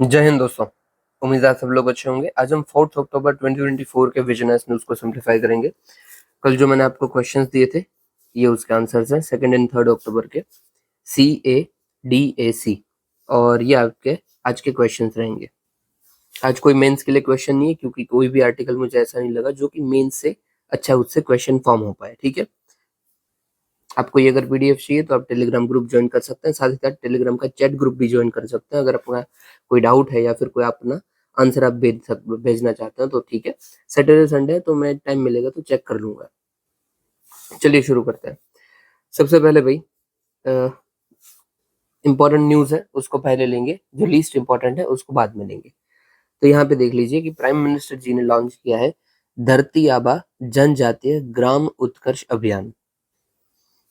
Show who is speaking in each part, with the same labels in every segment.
Speaker 1: जय हिंद दोस्तों। उम्मीद है आप सब लोग अच्छे होंगे। आज हम 4 अक्टूबर 2024 के विजनर्स न्यूज को सिंप्लीफाई करेंगे। कल जो मैंने आपको क्वेश्चंस दिए थे ये उसके आंसर्स हैं 2 एंड 3 अक्टूबर के, CADAC, और ये आपके आज के क्वेश्चंस रहेंगे। आज कोई मेंस के लिए क्वेश्चन नहीं है क्योंकि कोई भी आर्टिकल मुझे ऐसा नहीं लगा जो कि मेंस से अच्छा उससे क्वेश्चन फॉर्म हो पाए। ठीक है, आपको ये अगर पीडीएफ चाहिए तो आप टेलीग्राम ग्रुप ज्वाइन कर सकते हैं, साथ ही साथ टेलीग्राम का चैट ग्रुप भी ज्वाइन कर सकते हैं। अगर अपना कोई डाउट है या फिर कोई अपना आंसर आप भेजना चाहते हैं तो ठीक है। सैटरडे संडे है तो मैं टाइम मिलेगा तो चेक कर लूंगा। चलिए शुरू करते हैं। सबसे पहले भाई इंपॉर्टेंट न्यूज है उसको पहले लेंगे, जो लीस्ट इंपॉर्टेंट है उसको बाद में लेंगे। तो यहाँ पे देख लीजिए कि प्राइम मिनिस्टर जी ने लॉन्च किया है धरती आबा जनजातीय ग्राम उत्कर्ष अभियान।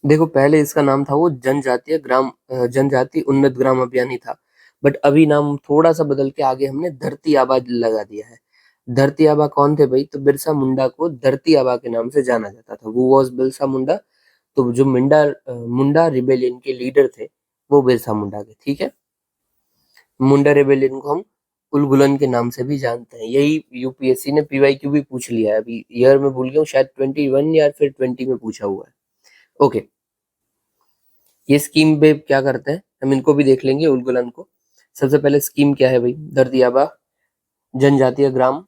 Speaker 1: देखो पहले इसका नाम था वो जनजाति उन्नत ग्राम अभियान ही था, बट अभी नाम थोड़ा सा बदल के आगे हमने धरती आबा लगा दिया है। धरती आबा कौन थे भाई? तो बिरसा मुंडा को धरती आबा के नाम से जाना जाता था। वो वॉज बिरसा मुंडा। तो जो मुंडा रिबेलियन के लीडर थे वो बिरसा मुंडा के। ठीक है, मुंडा रिबेलियन को हम उलगुलन के नाम से भी जानते हैं। यही यूपीएससी ने पीवाईक्यू भी पूछ लिया है, अभी ईयर में भूल गया हूँ, शायद 21 या फिर 20 में पूछा हुआ है। ओके, ये स्कीम पे क्या करते हैं हम इनको भी देख लेंगे उलगुलन को। सबसे पहले स्कीम क्या है भाई? धरती आबा जनजातीय ग्राम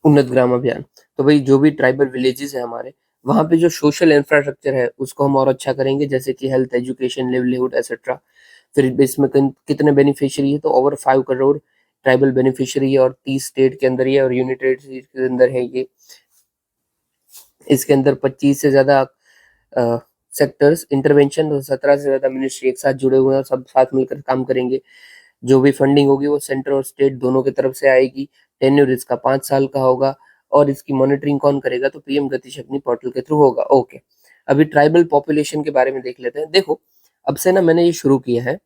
Speaker 1: उन्नत ग्राम अभियान। तो भाई जो भी ट्राइबल विलेजेस है हमारे, वहां पे जो सोशल इंफ्रास्ट्रक्चर है उसको हम और अच्छा करेंगे, जैसे कि हेल्थ, एजुकेशन, लिवलीहुड एक्सेट्रा। फिर इसमें कितने बेनिफिशियरी है? तो ओवर 5 करोड़ ट्राइबल बेनिफिशियरी है, और 30 स्टेट के अंदर ये और यूनियन टेरिटरी के अंदर है ये। इसके अंदर 25 से ज्यादा सेक्टर्स इंटरवेंशन और 17 से ज्यादा मिनिस्ट्री एक साथ जुड़े हुए हैं और सब साथ मिलकर काम करेंगे। जो भी फंडिंग होगी वो सेंटर और स्टेट दोनों की तरफ से आएगी। टेन्योर इसका 5 साल का होगा, और इसकी मॉनिटरिंग कौन करेगा? तो पीएम गति शक्ति पोर्टल के थ्रू होगा। ओके, अभी ट्राइबल पॉपुलेशन के बारे में देख लेते हैं। देखो अब से ना मैंने ये शुरू किया है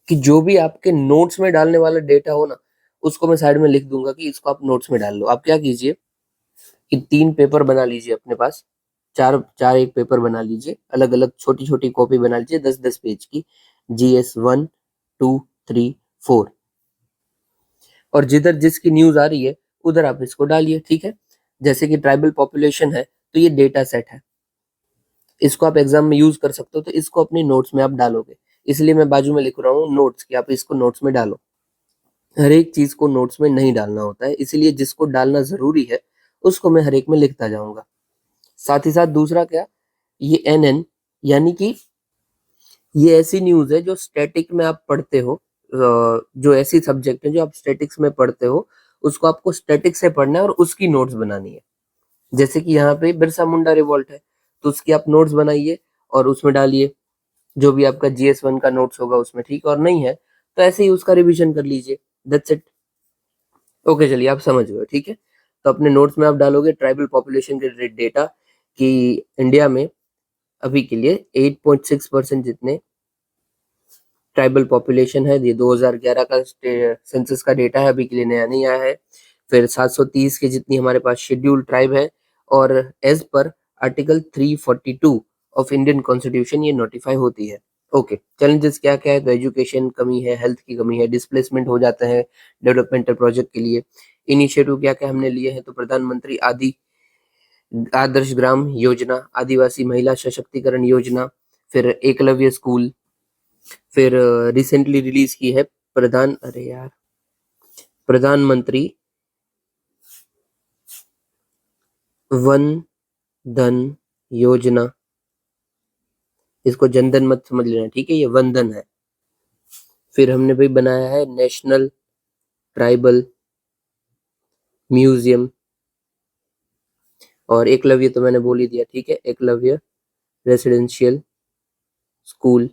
Speaker 1: कि जो भी आपके नोट्स में डालने वाला डेटा हो ना, उसको मैं साइड में लिख दूंगा कि इसको आप नोट्स में डाल लो। आप क्या कीजिए कि 3 पेपर बना लीजिए अपने पास, चार चार एक पेपर बना लीजिए, अलग अलग छोटी छोटी कॉपी बना लीजिए 10-10 पेज की, GS1, 2, 3, 4, और जिधर जिसकी न्यूज आ रही है उधर आप इसको डालिए। ठीक है, जैसे कि ट्राइबल पॉपुलेशन है तो ये डेटा सेट है, इसको आप एग्जाम में यूज कर सकते हो, तो इसको अपने नोट्स में आप डालोगे। इसलिए मैं बाजू में लिख रहा हूँ नोट्स कि आप इसको नोट्स में डालो। हर एक चीज को नोट्स में नहीं डालना होता है, इसलिए जिसको डालना जरूरी है उसको मैं हर एक में लिखता जाऊंगा। साथ ही साथ दूसरा क्या, ये NN यानी कि ये ऐसी न्यूज है जो स्टैटिक में आप पढ़ते हो, जो ऐसी सब्जेक्ट है जो आप स्टैटिक्स में पढ़ते हो उसको आपको स्टैटिक से पढ़ना है और उसकी नोट्स बनानी है। जैसे कि यहाँ पे बिरसा मुंडा रिवॉल्ट है तो उसकी आप नोट्स बनाइए और उसमें डालिए, जो भी आपका GS1 का नोट्स होगा उसमें। ठीक, और नहीं है तो ऐसे ही उसका रिवीजन कर लीजिए, दैट्स इट। ओके चलिए आप समझ गए। ठीक है, तो अपने नोट्स में आप डालोगे ट्राइबल पॉपुलेशन के डेटा कि इंडिया में अभी के लिए 8.6% जितने ट्राइबल पॉपुलेशन है। ये 2011 का सेंसस का डेटा है, अभी के लिए नया नहीं आया है। फिर 730 के जितनी हमारे पास शेड्यूल ट्राइब है, और as per article 342 of Indian constitution ये नोटिफाई होती है। ओके, चैलेंजेस क्या क्या है? तो एजुकेशन कमी है, हेल्थ की कमी है, डिस्प्लेसमेंट हो जाते हैं डेवलपमेंटल प्रोजेक्ट के लिए। इनिशिएटिव क्या क्या हमने लिए हैं? तो प्रधानमंत्री आदर्श ग्राम योजना, आदिवासी महिला सशक्तिकरण योजना, फिर एकलव्य स्कूल, फिर रिसेंटली रिलीज की है प्रधानमंत्री वन धन योजना। इसको जनधन मत समझ लेना, ठीक है, ये वन धन है। फिर हमने भी बनाया है नेशनल ट्राइबल म्यूजियम, और एकलव्य तो मैंने बोल ही दिया। ठीक है, एकलव्य रेसिडेंशियल स्कूल।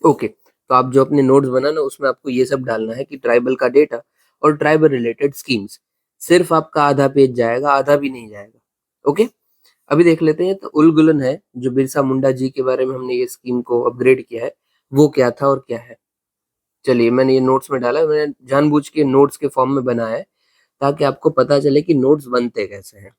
Speaker 1: ओके, तो आप जो अपने नोट्स बनाना उसमें आपको ये सब डालना है कि ट्राइबल का डेटा और ट्राइबल रिलेटेड स्कीम्स। सिर्फ आपका आधा पेज जाएगा, आधा भी नहीं जाएगा। ओके, अभी देख लेते हैं। तो उलगुलन है जो बिरसा मुंडा जी के बारे में हमने ये स्कीम को अपग्रेड किया है, वो क्या था और क्या है। चलिए मैंने ये नोट्स में डाला है, मैंने जानबूझ के नोट्स के फॉर्म में बनाया है ताकि आपको पता चले कि नोट्स बनते कैसे हैं।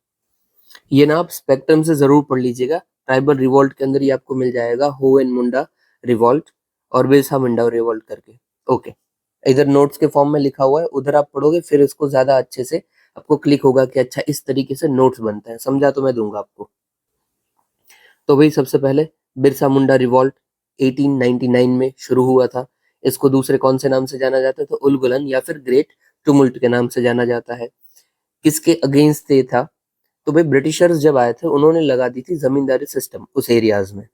Speaker 1: ये ना आप स्पेक्ट्रम से जरूर पढ़ लीजिएगा। ट्राइबल रिवॉल्ट के अंदर ही आपको मिल जाएगा हो एंड मुंडा रिवॉल्ट और बिरसा मुंडा रिवॉल्ट करके। ओके, इधर नोट्स के फॉर्म में लिखा हुआ है, उधर आप पढ़ोगे फिर इसको ज्यादा अच्छे से आपको क्लिक होगा कि अच्छा इस तरीके से नोट्स बनता है। समझा तो मैं दूंगा आपको। तो भाई सबसे पहले बिरसा मुंडा रिवॉल्ट 1899 में शुरू हुआ था। इसको दूसरे कौन से नाम से जाना जाता है, तो उलगुलन या फिर ग्रेट टुमुल्ट के नाम से जाना जाता है। किसके अगेंस्ट ये था, तो भाई ब्रिटिशर्स जब आए थे उन्होंने लगा दी थी जमींदारी सिस्टम उस एरियाज में,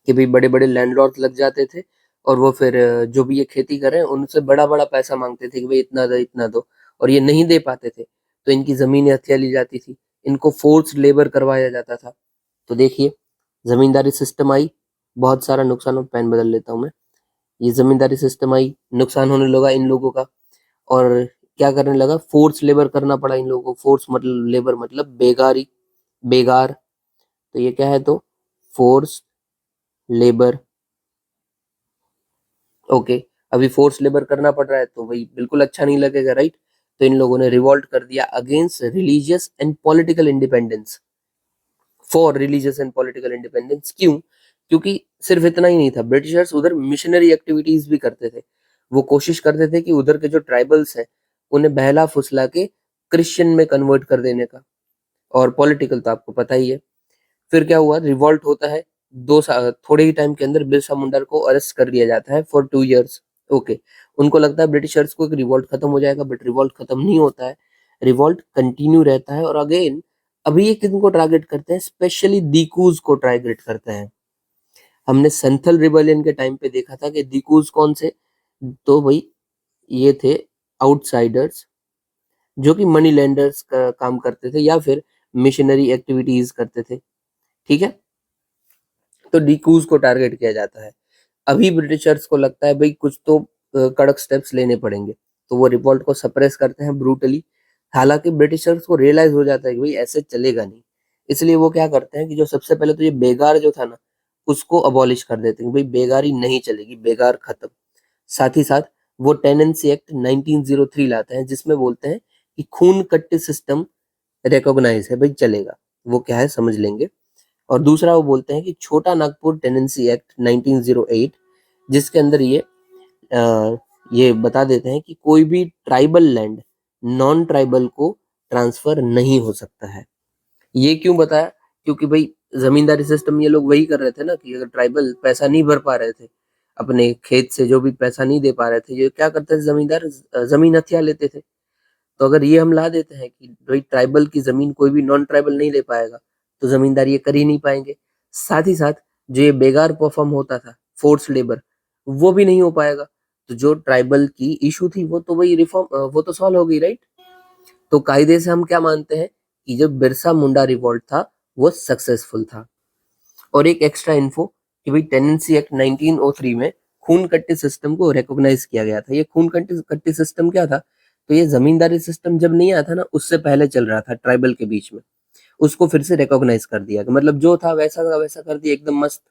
Speaker 1: कि भाई बड़े बड़े लैंडलॉर्ड लग जाते थे और वो फिर जो भी ये खेती कर रहे हैं उनसे बड़ा बड़ा पैसा मांगते थे कि भाई इतना दो इतना दो, और ये नहीं दे पाते थे तो इनकी जमीनें हथिया ली जाती थी, इनको फोर्स्ड लेबर करवाया जाता था। तो देखिए जमींदारी सिस्टम आई, बहुत सारा नुकसान, और पेन बदल लेता हूँ मैं। ये जमींदारी सिस्टम आई, नुकसान होने लगा इन लोगों का, और क्या करने लगा, फोर्स लेबर करना पड़ा इन लोगों को। फोर्स मतलब लेबर मतलब बेगारी, बेगार, तो ये क्या है, तो फोर्स लेबर। ओके, अभी फोर्स लेबर करना पड़ रहा है तो भाई बिल्कुल अच्छा नहीं लगेगा, राइट। तो इन लोगों ने रिवॉल्ट कर दिया against religious and political independence, for religious and political independence. क्यों, क्योंकि सिर्फ इतना ही नहीं था, ब्रिटिशर्स उधर मिशनरी एक्टिविटीज भी करते थे। वो कोशिश करते थे कि उधर के जो ट्राइबल्स हैं उन्हें बहला फुसला के क्रिश्चियन में कन्वर्ट कर देने का। और पॉलिटिकल तो आपको पता ही है। फिर क्या हुआ, रिवॉल्ट होता है, 2 साल थोड़े ही टाइम के अंदर बिरसा मुंडा को अरेस्ट कर लिया जाता है फॉर 2 years। ओके, उनको लगता है ब्रिटिशर्स को एक रिवॉल्ट खत्म हो जाएगा, बट रिवॉल्ट खत्म नहीं होता है, रिवॉल्ट कंटिन्यू रहता है। और अगेन अभी ये किनको टारगेट करते हैं, स्पेशली दीकूज को टारगेट करते हैं। हमने संथल रिबेलियन के टाइम पे देखा था कि दीकूज कौन से, तो भाई ये थे आउटसाइडर्स जो कि मनी लेंडर्स का काम करते थे या फिर मिशनरी एक्टिविटीज करते थे, ठीक है। तो डीकूज को टारगेट किया जाता है। अभी ब्रिटिशर्स को लगता है भाई कुछ तो कड़क स्टेप्स लेने पड़ेंगे, तो वो रिवॉल्ट को सप्रेस करते हैं ब्रूटली। हालांकि ब्रिटिशर्स को रियलाइज हो जाता है कि भाई ऐसे चलेगा नहीं, इसलिए वो क्या करते हैं कि जो सबसे पहले तो ये बेगार जो था ना उसको अबॉलिश कर देते हैं, भाई बेगारी नहीं चलेगी, बेगार खत्म। साथ ही साथ वो टेनेंसी एक्ट 1903 लाते हैं जिसमें बोलते हैं कि खून कट्टी सिस्टम रिकॉग्नाइज है, भाई चलेगा। वो क्या है समझ लेंगे। और दूसरा वो बोलते हैं कि छोटा नागपुर टेनेंसी एक्ट 1908, जिसके अंदर ये बता देते हैं कि कोई भी ट्राइबल लैंड नॉन ट्राइबल को ट्रांसफर नहीं हो सकता है। ये क्यों बताया, क्योंकि भाई जमींदारी सिस्टम ये लोग वही कर रहे थे ना कि अगर ट्राइबल पैसा नहीं भर पा रहे थे, अपने खेत से जो भी पैसा नहीं दे पा रहे थे, ये क्या करते थे जमींदार, जमीन हथिया लेते थे। तो अगर ये हम ला देते हैं कि भाई ट्राइबल की जमीन कोई भी नॉन ट्राइबल नहीं ले पाएगा, तो जमींदार ये कर ही नहीं पाएंगे। साथ ही साथ जो ये बेगार परफॉर्म होता था, फोर्स लेबर, वो भी नहीं हो पाएगा। तो जो ट्राइबल की इशू थी वो तो वही रिफॉर्म, वो तो सॉल्व हो गई, राइट। तो कायदे से हम क्या मानते हैं कि जो बिरसा मुंडा रिवॉल्ट था वो सक्सेसफुल था। और एक एक्स्ट्रा इन्फो कि भाई टेनेंसी एक्ट 1903 में खून कट्टी सिस्टम को रिकॉग्नाइज किया गया था। ये खून कट्टी कट्टी सिस्टम क्या था, तो ये जमींदारी सिस्टम जब नहीं आया था ना उससे पहले चल रहा था ट्राइबल के बीच में, उसको फिर से रिकॉग्नाइज कर दिया, मतलब जो था वैसा का वैसा कर दिया, एकदम मस्त।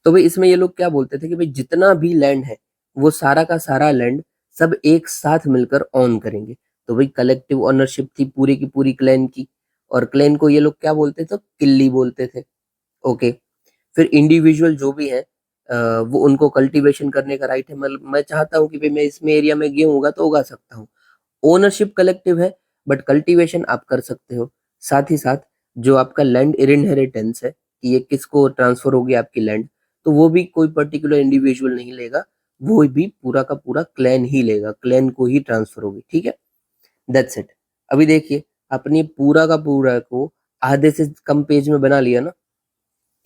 Speaker 1: तो भाई इसमें ये लोग क्या बोलते थे कि भाई जितना भी लैंड है वो सारा का सारा लैंड सब एक साथ मिलकर ऑन करेंगे। तो भाई कलेक्टिव ओनरशिप थी पूरी की पूरी क्लैन की, और क्लैन को ये लोग क्या बोलते थे, किल्ली बोलते थे। ओके, फिर इंडिविजुअल जो भी है वो उनको कल्टीवेशन करने का राइट है, मतलब मैं चाहता हूँ कि भाई मैं इसमें एरिया में गेहूं होगा तो उगा सकता हूँ। ओनरशिप कलेक्टिव है, बट कल्टीवेशन आप कर सकते हो। साथ ही साथ जो आपका लैंड इनहेरिटेंस है कि ये किसको ट्रांसफर होगी आपकी लैंड, तो वो भी कोई पर्टिकुलर इंडिविजुअल नहीं लेगा, वो भी पूरा का पूरा क्लैन ही लेगा, क्लैन को ही ट्रांसफर होगी, ठीक है। That's it. अभी देखिए अपनी पूरा का पूरा को आधे से कम पेज में बना लिया ना,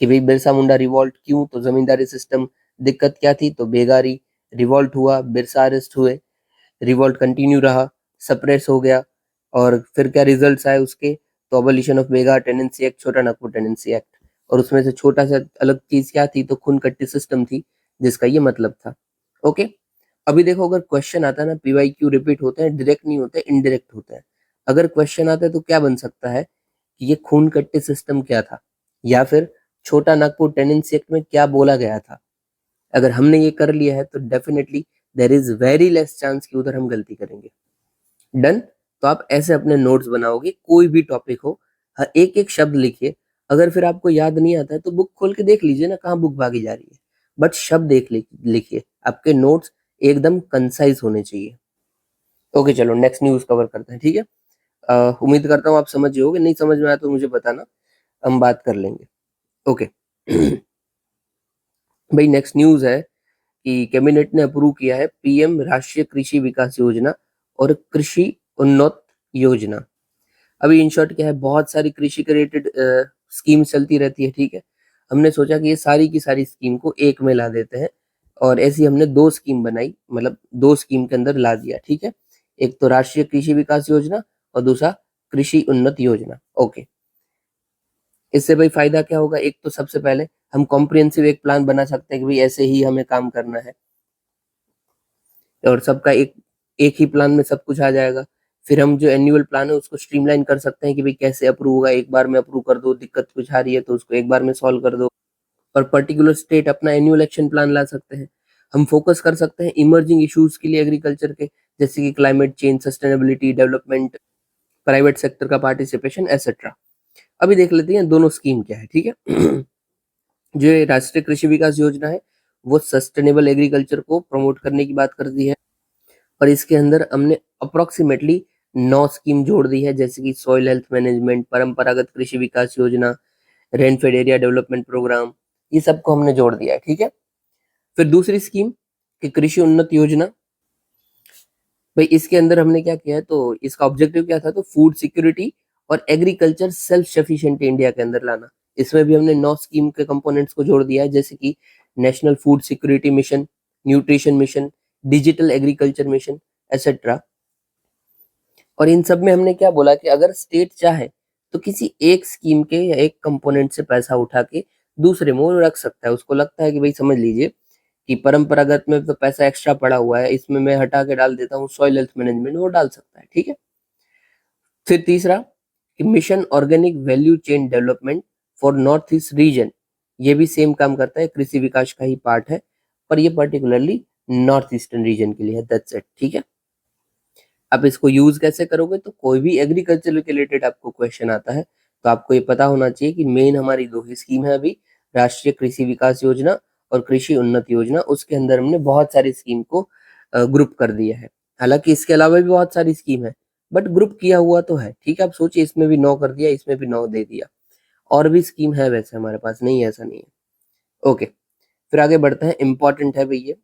Speaker 1: कि भाई बिरसा मुंडा रिवॉल्ट क्यों, तो जमींदारी सिस्टम, दिक्कत क्या थी, तो बेगारी, रिवॉल्ट हुआ, बिरसा अरेस्ट हुए, रिवॉल्ट कंटिन्यू रहा, सप्रेस हो गया, और फिर क्या रिजल्ट्स आए उसके, तो अबोलिशन ऑफ बेगार टेनेंसी एक्ट, छोटा नागपुर टेनेंसी एक्ट। और उसमें से छोटा सा अलग चीज क्या थी, तो खून कट्टी सिस्टम थी, जिसका ये मतलब था। ओके, अभी देखो अगर क्वेश्चन आता है ना, पीवाईक्यू रिपीट होते हैं, डायरेक्ट नहीं होते, इनडायरेक्ट होते हैं। अगर क्वेश्चन आता है तो क्या बन सकता है कि ये खून कट्टी सिस्टम क्या था, या फिर छोटा नागपुर टेनेंसी एक्ट में क्या बोला गया था। अगर हमने ये कर लिया है तो definitely there is very less chance कि उधर हम गलती करेंगे। डन। तो आप ऐसे अपने नोट्स बनाओगे, कोई भी टॉपिक हो, हर एक एक शब्द लिखिए। अगर फिर आपको याद नहीं आता है तो बुक खोल के देख लीजिए ना कहाँ बुक भागी जा रही है, बट शब्द देख लिखिए। आपके नोट्स एकदम कंसाइज होने चाहिए। ओके, चलो नेक्स्ट न्यूज़ कवर करते हैं, ठीक है? उम्मीद करता हूँ आप समझ गए होगे, नहीं समझ में आया तो मुझे बताना, हम बात कर लेंगे। ओके। भाई नेक्स्ट न्यूज़ है कि कैबिनेट ने अप्रूव किया है पीएम राष्ट्रीय कृषि विकास योजना और कृषि उन्नत योजना। अभी इन शॉर्ट क्या है, बहुत सारी कृषि के रिलेटेड स्कीम चलती रहती है, ठीक है? हमने सोचा कि ये सारी की सारी स्कीम को एक में ला देते हैं, और ऐसी हमने दो स्कीम बनाई, मतलब दो स्कीम के अंदर ला दिया, ठीक है? एक तो राष्ट्रीय कृषि विकास योजना और दूसरा कृषि उन्नत योजना। ओके, इससे भाई फायदा क्या होगा? एक तो सबसे पहले हम कॉम्प्रिहेंसिव एक प्लान बना सकते हैं कि भाई ऐसे ही हमें काम करना है, और सबका एक एक ही प्लान में सब कुछ आ जाएगा। फिर हम जो एनुअल प्लान है उसको स्ट्रीमलाइन कर सकते हैं कि भाई कैसे अप्रूव होगा, एक बार में अप्रूव कर दो, दिक्कत कुछ आ रही है तो उसको एक बार में सॉल्व कर दो, और पर्टिकुलर स्टेट अपना एनुअल एक्शन प्लान ला सकते हैं। हम फोकस कर सकते हैं इमर्जिंग इश्यूज के लिए एग्रीकल्चर के, जैसे कि climate change, sustainability, development, private sector का पार्टिसिपेशन, एसेट्रा। अभी देख लेते हैं दोनों स्कीम क्या है, ठीक है? जो ये राष्ट्रीय कृषि विकास योजना है वो सस्टेनेबल एग्रीकल्चर को प्रमोट करने की बात करती है, और इसके अंदर हमने अप्रोक्सीमेटली 9 स्कीम जोड़ दी है, जैसे कि सॉइल हेल्थ मैनेजमेंट, परंपरागत कृषि विकास योजना, रेनफेड एरिया डेवलपमेंट प्रोग्राम, ये सबको हमने जोड़ दिया है, ठीक है? फिर दूसरी स्कीम कि कृषि उन्नत योजना, भाई इसके अंदर हमने क्या किया है, तो इसका ऑब्जेक्टिव क्या था, तो फूड सिक्योरिटी और एग्रीकल्चर सेल्फ सफिशिएंट इंडिया के अंदर लाना। इसमें भी हमने 9 स्कीम के कंपोनेंट्स को जोड़ दिया है, जैसे कि national food security mission, nutrition mission, digital agriculture mission, etcetera. और इन सब में हमने क्या बोला कि अगर स्टेट चाहे तो किसी एक स्कीम के या एक कंपोनेंट से पैसा उठा के दूसरे में वो रख सकता है। उसको लगता है कि भाई समझ लीजिए कि परंपरागत में तो पैसा एक्स्ट्रा पड़ा हुआ है, इसमें मैं हटा के डाल देता हूँ सॉइल हेल्थ मैनेजमेंट, वो डाल सकता है, ठीक है? फिर तीसरा कि mission organic value chain development for north east region, ये भी सेम काम करता है, कृषि विकास का ही पार्ट है, पर ये पर्टिकुलरली नॉर्थ ईस्टर्न रीजन के लिए है, दैट्स इट, ठीक है? आप इसको यूज कैसे करोगे, तो कोई भी एग्रीकल्चर के रिलेटेड आपको क्वेश्चन आता है तो आपको ये पता होना चाहिए कि मेन हमारी दो ही स्कीम है अभी, राष्ट्रीय कृषि विकास योजना और कृषि उन्नत योजना। उसके अंदर हमने बहुत सारी स्कीम को ग्रुप कर दिया है। हालांकि इसके अलावा भी बहुत सारी स्कीम है, बट ग्रुप किया हुआ तो है, ठीक है? आप सोचिए, इसमें भी 9 कर दिया, इसमें भी 9 दे दिया, और भी स्कीम है वैसे हमारे पास, नहीं है ऐसा नहीं है। ओके, फिर आगे बढ़ते हैं। इंपॉर्टेंट है भैया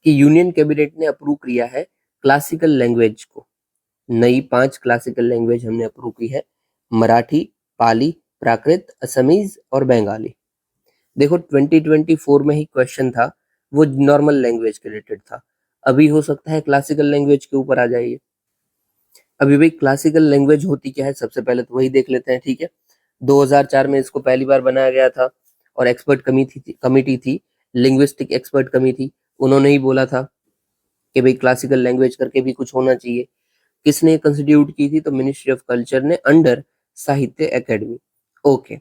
Speaker 1: कि यूनियन कैबिनेट ने अप्रूव किया है क्लासिकल लैंग्वेज को। नई 5 क्लासिकल लैंग्वेज हमने अप्रूव की है, मराठी, पाली, प्राकृत, असमीज और बंगाली। देखो 2024 में ही क्वेश्चन था, वो नॉर्मल लैंग्वेज के रिलेटेड था, अभी हो सकता है क्लासिकल लैंग्वेज के ऊपर आ जाइए। अभी भाई क्लासिकल लैंग्वेज होती क्या है, सबसे पहले तो वही देख लेते हैं, ठीक है? 2004 में इसको पहली बार बनाया गया था, और एक्सपर्ट कमिटी थी, लिंग्विस्टिक एक्सपर्ट कमिटी, उन्होंने ही बोला था कि भाई क्लासिकल लैंग्वेज करके भी कुछ होना चाहिए। किसने कंस्टिट्यूट की थी, तो मिनिस्ट्री ऑफ कल्चर ने अंडर साहित्य एकेडमी। ओके,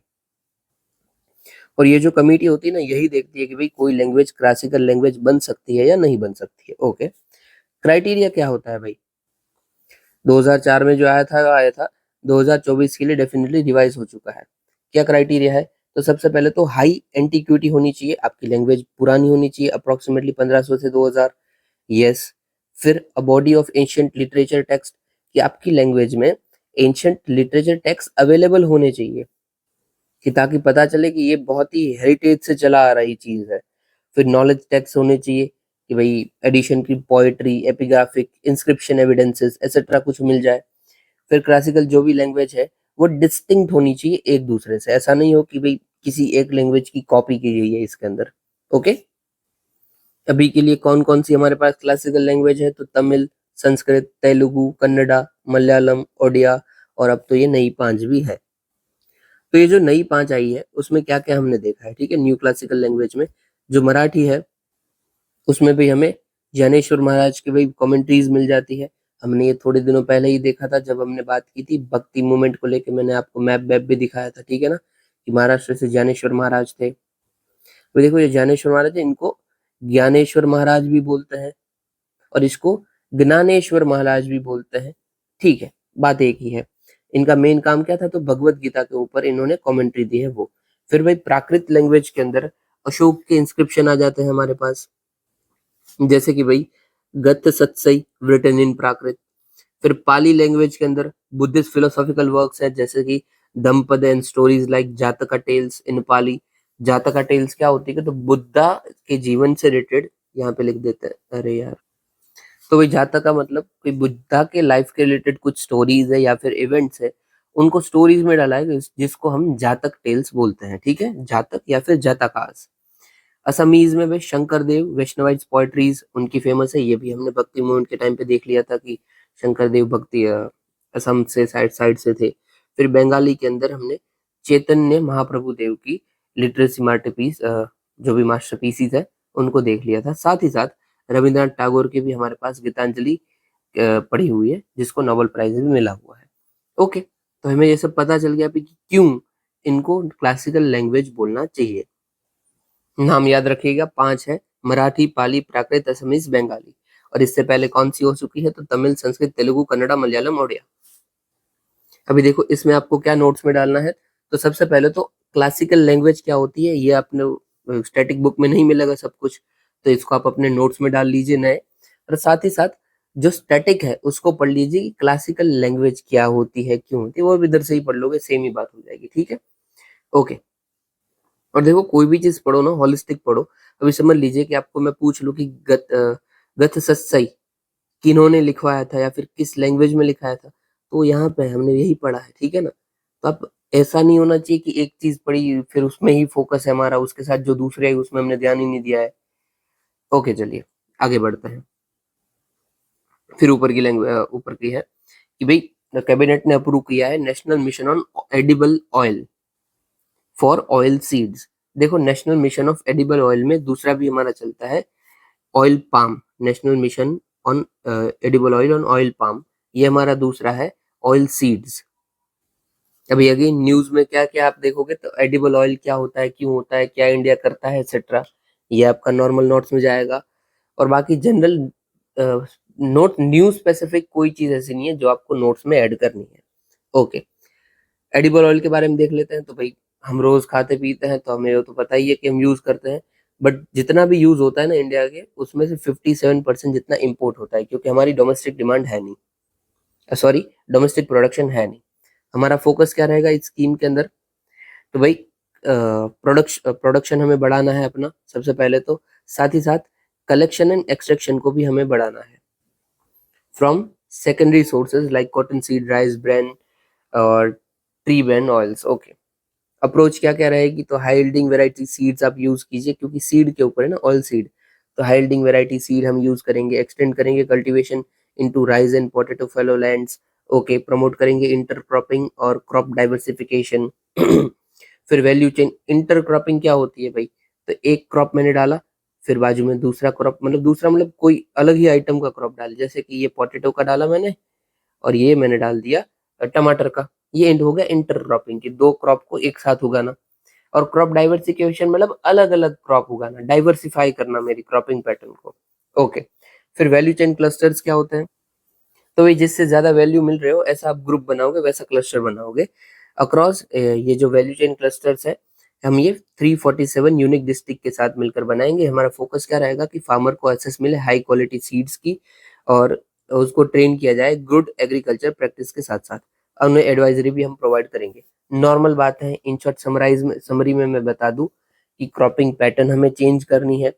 Speaker 1: और ये जो कमेटी होती है ना, यही देखती है कि भाई कोई लैंग्वेज क्लासिकल लैंग्वेज बन सकती है या नहीं बन सकती है। ओके, क्राइटेरिया क्या होता है भाई? 2004 में जो आया था, 2024 के लिए डेफिनेटली रिवाइज हो चुका है। क्या क्राइटेरिया है? तो सबसे पहले तो हाई एंटीक्विटी होनी चाहिए, आपकी लैंग्वेज पुरानी होनी चाहिए, अप्रोक्सीमेटली 1500 से 2000। यस। फिर a body of ancient literature text, कि आपकी लैंग्वेज में एंशिएंट लिटरेचर टेक्स्ट अवेलेबल होने चाहिए, कि ताकि पता चले कि ये बहुत ही हेरिटेज से चला आ रही चीज है। फिर नॉलेज टेक्स्ट होने चाहिए, कि भाई एडिशन की poetry, epigraphic, inscription evidences etcetera कुछ मिल जाए। फिर क्लासिकल जो भी लैंग्वेज है वो डिस्टिंक्ट होनी चाहिए एक दूसरे से, ऐसा नहीं हो कि भाई किसी एक लैंग्वेज की कॉपी की गई है इसके अंदर। ओके, अभी के लिए कौन कौन सी हमारे पास क्लासिकल लैंग्वेज है, तो तमिल, संस्कृत, तेलुगु, कन्नडा, मलयालम, ओडिया, और अब तो ये नई 5 भी है। तो ये जो नई 5 आई है उसमें क्या क्या हमने देखा है, ठीक है? न्यू क्लासिकल लैंग्वेज में जो मराठी है, उसमें भी हमें ज्ञानेश्वर महाराज की भाई कमेंट्रीज मिल जाती है। हमने ये थोड़े दिनों पहले ही देखा था जब हमने बात की थी भक्ति मूवमेंट को लेके, मैंने आपको मैप वैप भी दिखाया था, ठीक है ना, कि महाराष्ट्र से ज्ञानेश्वर महाराज थे। तो देखो ये ज्ञानेश्वर महाराज है, इनको ज्ञानेश्वर महाराज भी बोलते हैं, और इसको ज्ञानेश्वर महाराज भी बोलते हैं, ठीक है? बात एक ही है। इनका मेन काम क्या था, तो भगवत गीता के ऊपर इन्होंने कमेंट्री दी है वो। फिर भाई प्राकृत लैंग्वेज के अंदर अशोक के इंस्क्रिप्शन आ जाते हैं हमारे पास, जैसे कि भाई गत सत्सई written इन प्राकृत। फिर पाली लैंग्वेज के अंदर बुद्धिस्ट फिलोसॉफिकल वर्क्स है, जैसे कि दमपद एंड स्टोरीज लाइक जातका टेल्स इन पाली। जातका टेल्स क्या होती है, तो बुद्धा के जीवन से रिलेटेड यहाँ पे लिख देते हैं, अरे यार। तो भाई जातक का मतलब कोई बुद्धा के लाइफ के रिलेटेड कुछ स्टोरीज है या फिर इवेंट्स है, उनको स्टोरीज में डाला है, जिसको हम जातक टेल्स बोलते हैं, ठीक है, जातक या फिर जातकास। असमीज में भाई शंकर देव वैष्णवाइट्स पोएट्रीज उनकी फेमस है, ये भी हमने भक्ति मूवमेंट के टाइम पे देख लिया था कि शंकर देव भक्ति असम से साइड साइड से थे। फिर बंगाली के अंदर हमने चैतन्य महाप्रभु देव की लिटरेसी मास्टरपीस, जो भी मास्टरपीसीज है, उनको देख लिया था। साथ ही साथ रविंद्रनाथ टैगोर की भी हमारे पास गीतांजलि पढ़ी हुई है, जिसको नोबेल प्राइज भी मिला हुआ है। ओके, तो हमें ये सब पता चल गया कि क्यों इनको क्लासिकल लैंग्वेज बोलना चाहिए। नाम याद रखिएगा, 5 है, मराठी, पाली, प्राकृत, असमीज, बंगाली। और इससे पहले कौन सी हो चुकी है, तो तमिल, संस्कृत, तेलुगु, कन्नड़ा, मलयालम, ओडिया। अभी देखो इसमें आपको क्या नोट्स में डालना है। तो सबसे पहले तो क्लासिकल लैंग्वेज क्या होती है, ये आपने स्टैटिक बुक में नहीं मिलेगा सब कुछ, तो इसको आप अपने नोट्स में डाल लीजिए नए। और साथ ही साथ जो स्टैटिक है उसको पढ़ लीजिए कि क्लासिकल लैंग्वेज क्या होती है, क्यों होती है, वो भी इधर से ही पढ़ लोगे, सेम ही बात हो जाएगी, ठीक है। ओके, और देखो कोई भी चीज पढ़ो ना, होलिस्टिक पढ़ो। अभी समझ लीजिए कि आपको मैं पूछ लूं कि गत सत्सई किन्होंने लिखवाया था या फिर किस लैंग्वेज में लिखाया था, तो यहाँ पे हमने यही पढ़ा है, ठीक है ना। तो अब ऐसा नहीं होना चाहिए कि एक चीज पढ़ी फिर उसमें ही फोकस है हमारा, उसके साथ जो दूसरे है उसमें हमने ध्यान ही नहीं दिया है। ओके, चलिए आगे बढ़ते हैं। फिर ऊपर की लैंग्वेज, ऊपर की है कि भाई कैबिनेट ने अप्रूव किया है national mission on edible oil for oil seeds. देखो national mission of edible oil में दूसरा भी हमारा चलता है, oil palm, national mission on edible oil on oil palm, ये हमारा दूसरा है ऑयल सीड्स। अभी अगेन न्यूज में क्या क्या आप देखोगे, तो एडिबल ऑयल क्या होता है, क्यों होता है, क्या इंडिया करता है, एक्सेट्रा, ये आपका नॉर्मल नोट्स में जाएगा। और बाकी जनरल नोट, न्यूज स्पेसिफिक कोई चीज ऐसी नहीं है जो आपको नोट्स में ऐड करनी है। ओके, एडिबल ऑयल के बारे में देख लेते हैं। तो भाई हम रोज खाते पीते हैं, तो हमें तो पता ही है कि हम यूज करते हैं, बट जितना भी यूज होता है ना इंडिया के, उसमें से 57% जितना इंपोर्ट होता है, क्योंकि हमारी डोमेस्टिक डिमांड है नहीं, सॉरी डोमेस्टिक प्रोडक्शन है नहीं। हमारा फोकस क्या रहेगा इस स्कीम के अंदर, तो भाई प्रोडक्शन हमें बढ़ाना है अपना सबसे पहले तो, साथ ही साथ कलेक्शन एंड एक्सट्रैक्शन को भी हमें बढ़ाना है from secondary sources like cotton seed, rice bran और tree bran oils. Okay, approach क्या क्या रहेगी, तो हाई यील्डिंग वेराइटी सीड्स आप यूज कीजिए, क्योंकि सीड के ऊपर है ना ऑयल सीड, तो हाई यील्डिंग वेराइटी सीड हम यूज करेंगे। एक्सटेंड करेंगे cultivation into rice and potato fallow lands. Okay, promote करेंगे इंटर क्रॉपिंग और क्रॉप डाइवर्सिफिकेशन। फिर वैल्यू चेन, इंटर क्रॉपिंग क्या होती है भाई, तो एक क्रॉप मैंने डाला, फिर बाजू में दूसरा क्रॉप, मतलब दूसरा मतलब कोई अलग ही आइटम का क्रॉप डाल, जैसे कि ये पोटैटो का डाला मैंने, और ये मैंने डाल दिया टमाटर का, ये एंड हो गया इंटर क्रॉपिंग की, दो क्रॉप को एक साथ उगाना। और क्रॉप डाइवर्सिफिकेशन मतलब अलग अलग क्रॉप उगाना, डाइवर्सिफाई करना मेरी क्रॉपिंग पैटर्न को। ओके, फिर वैल्यू चेन क्लस्टर्स क्या होते हैं, तो ये जिससे ज्यादा वैल्यू मिल रहे हो ऐसा आप ग्रुप बनाओगे, वैसा क्लस्टर बनाओगे अक्रॉस। ये जो वैल्यू चेन क्लस्टर्स है, हम ये 347 यूनिक डिस्ट्रिक्ट के साथ मिलकर बनाएंगे। हमारा फोकस क्या रहेगा कि फार्मर को एक्सेस मिले हाई क्वालिटी सीड्स की, और उसको ट्रेन किया जाए गुड एग्रीकल्चर प्रैक्टिस के साथ साथ, और उन्हें एडवाइजरी भी हम प्रोवाइड करेंगे। नॉर्मल बात है, इन शॉर्ट समराइज में, समरी में मैं बता दूं कि क्रॉपिंग पैटर्न हमें चेंज करनी है,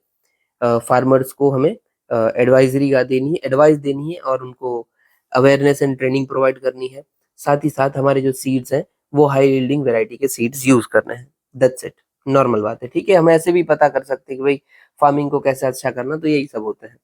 Speaker 1: फार्मर्स को हमें एडवाइजरी का देनी है, एडवाइस देनी है, और उनको अवेयरनेस एंड ट्रेनिंग प्रोवाइड करनी है। साथ ही साथ हमारे जो सीड्स हैं वो हाई यील्डिंग वैरायटी के सीड्स यूज करने हैं। दैट्स इट, नॉर्मल बात है, ठीक है। हम ऐसे भी पता कर सकते हैं कि भाई फार्मिंग को कैसे अच्छा करना, तो यही सब होते हैं।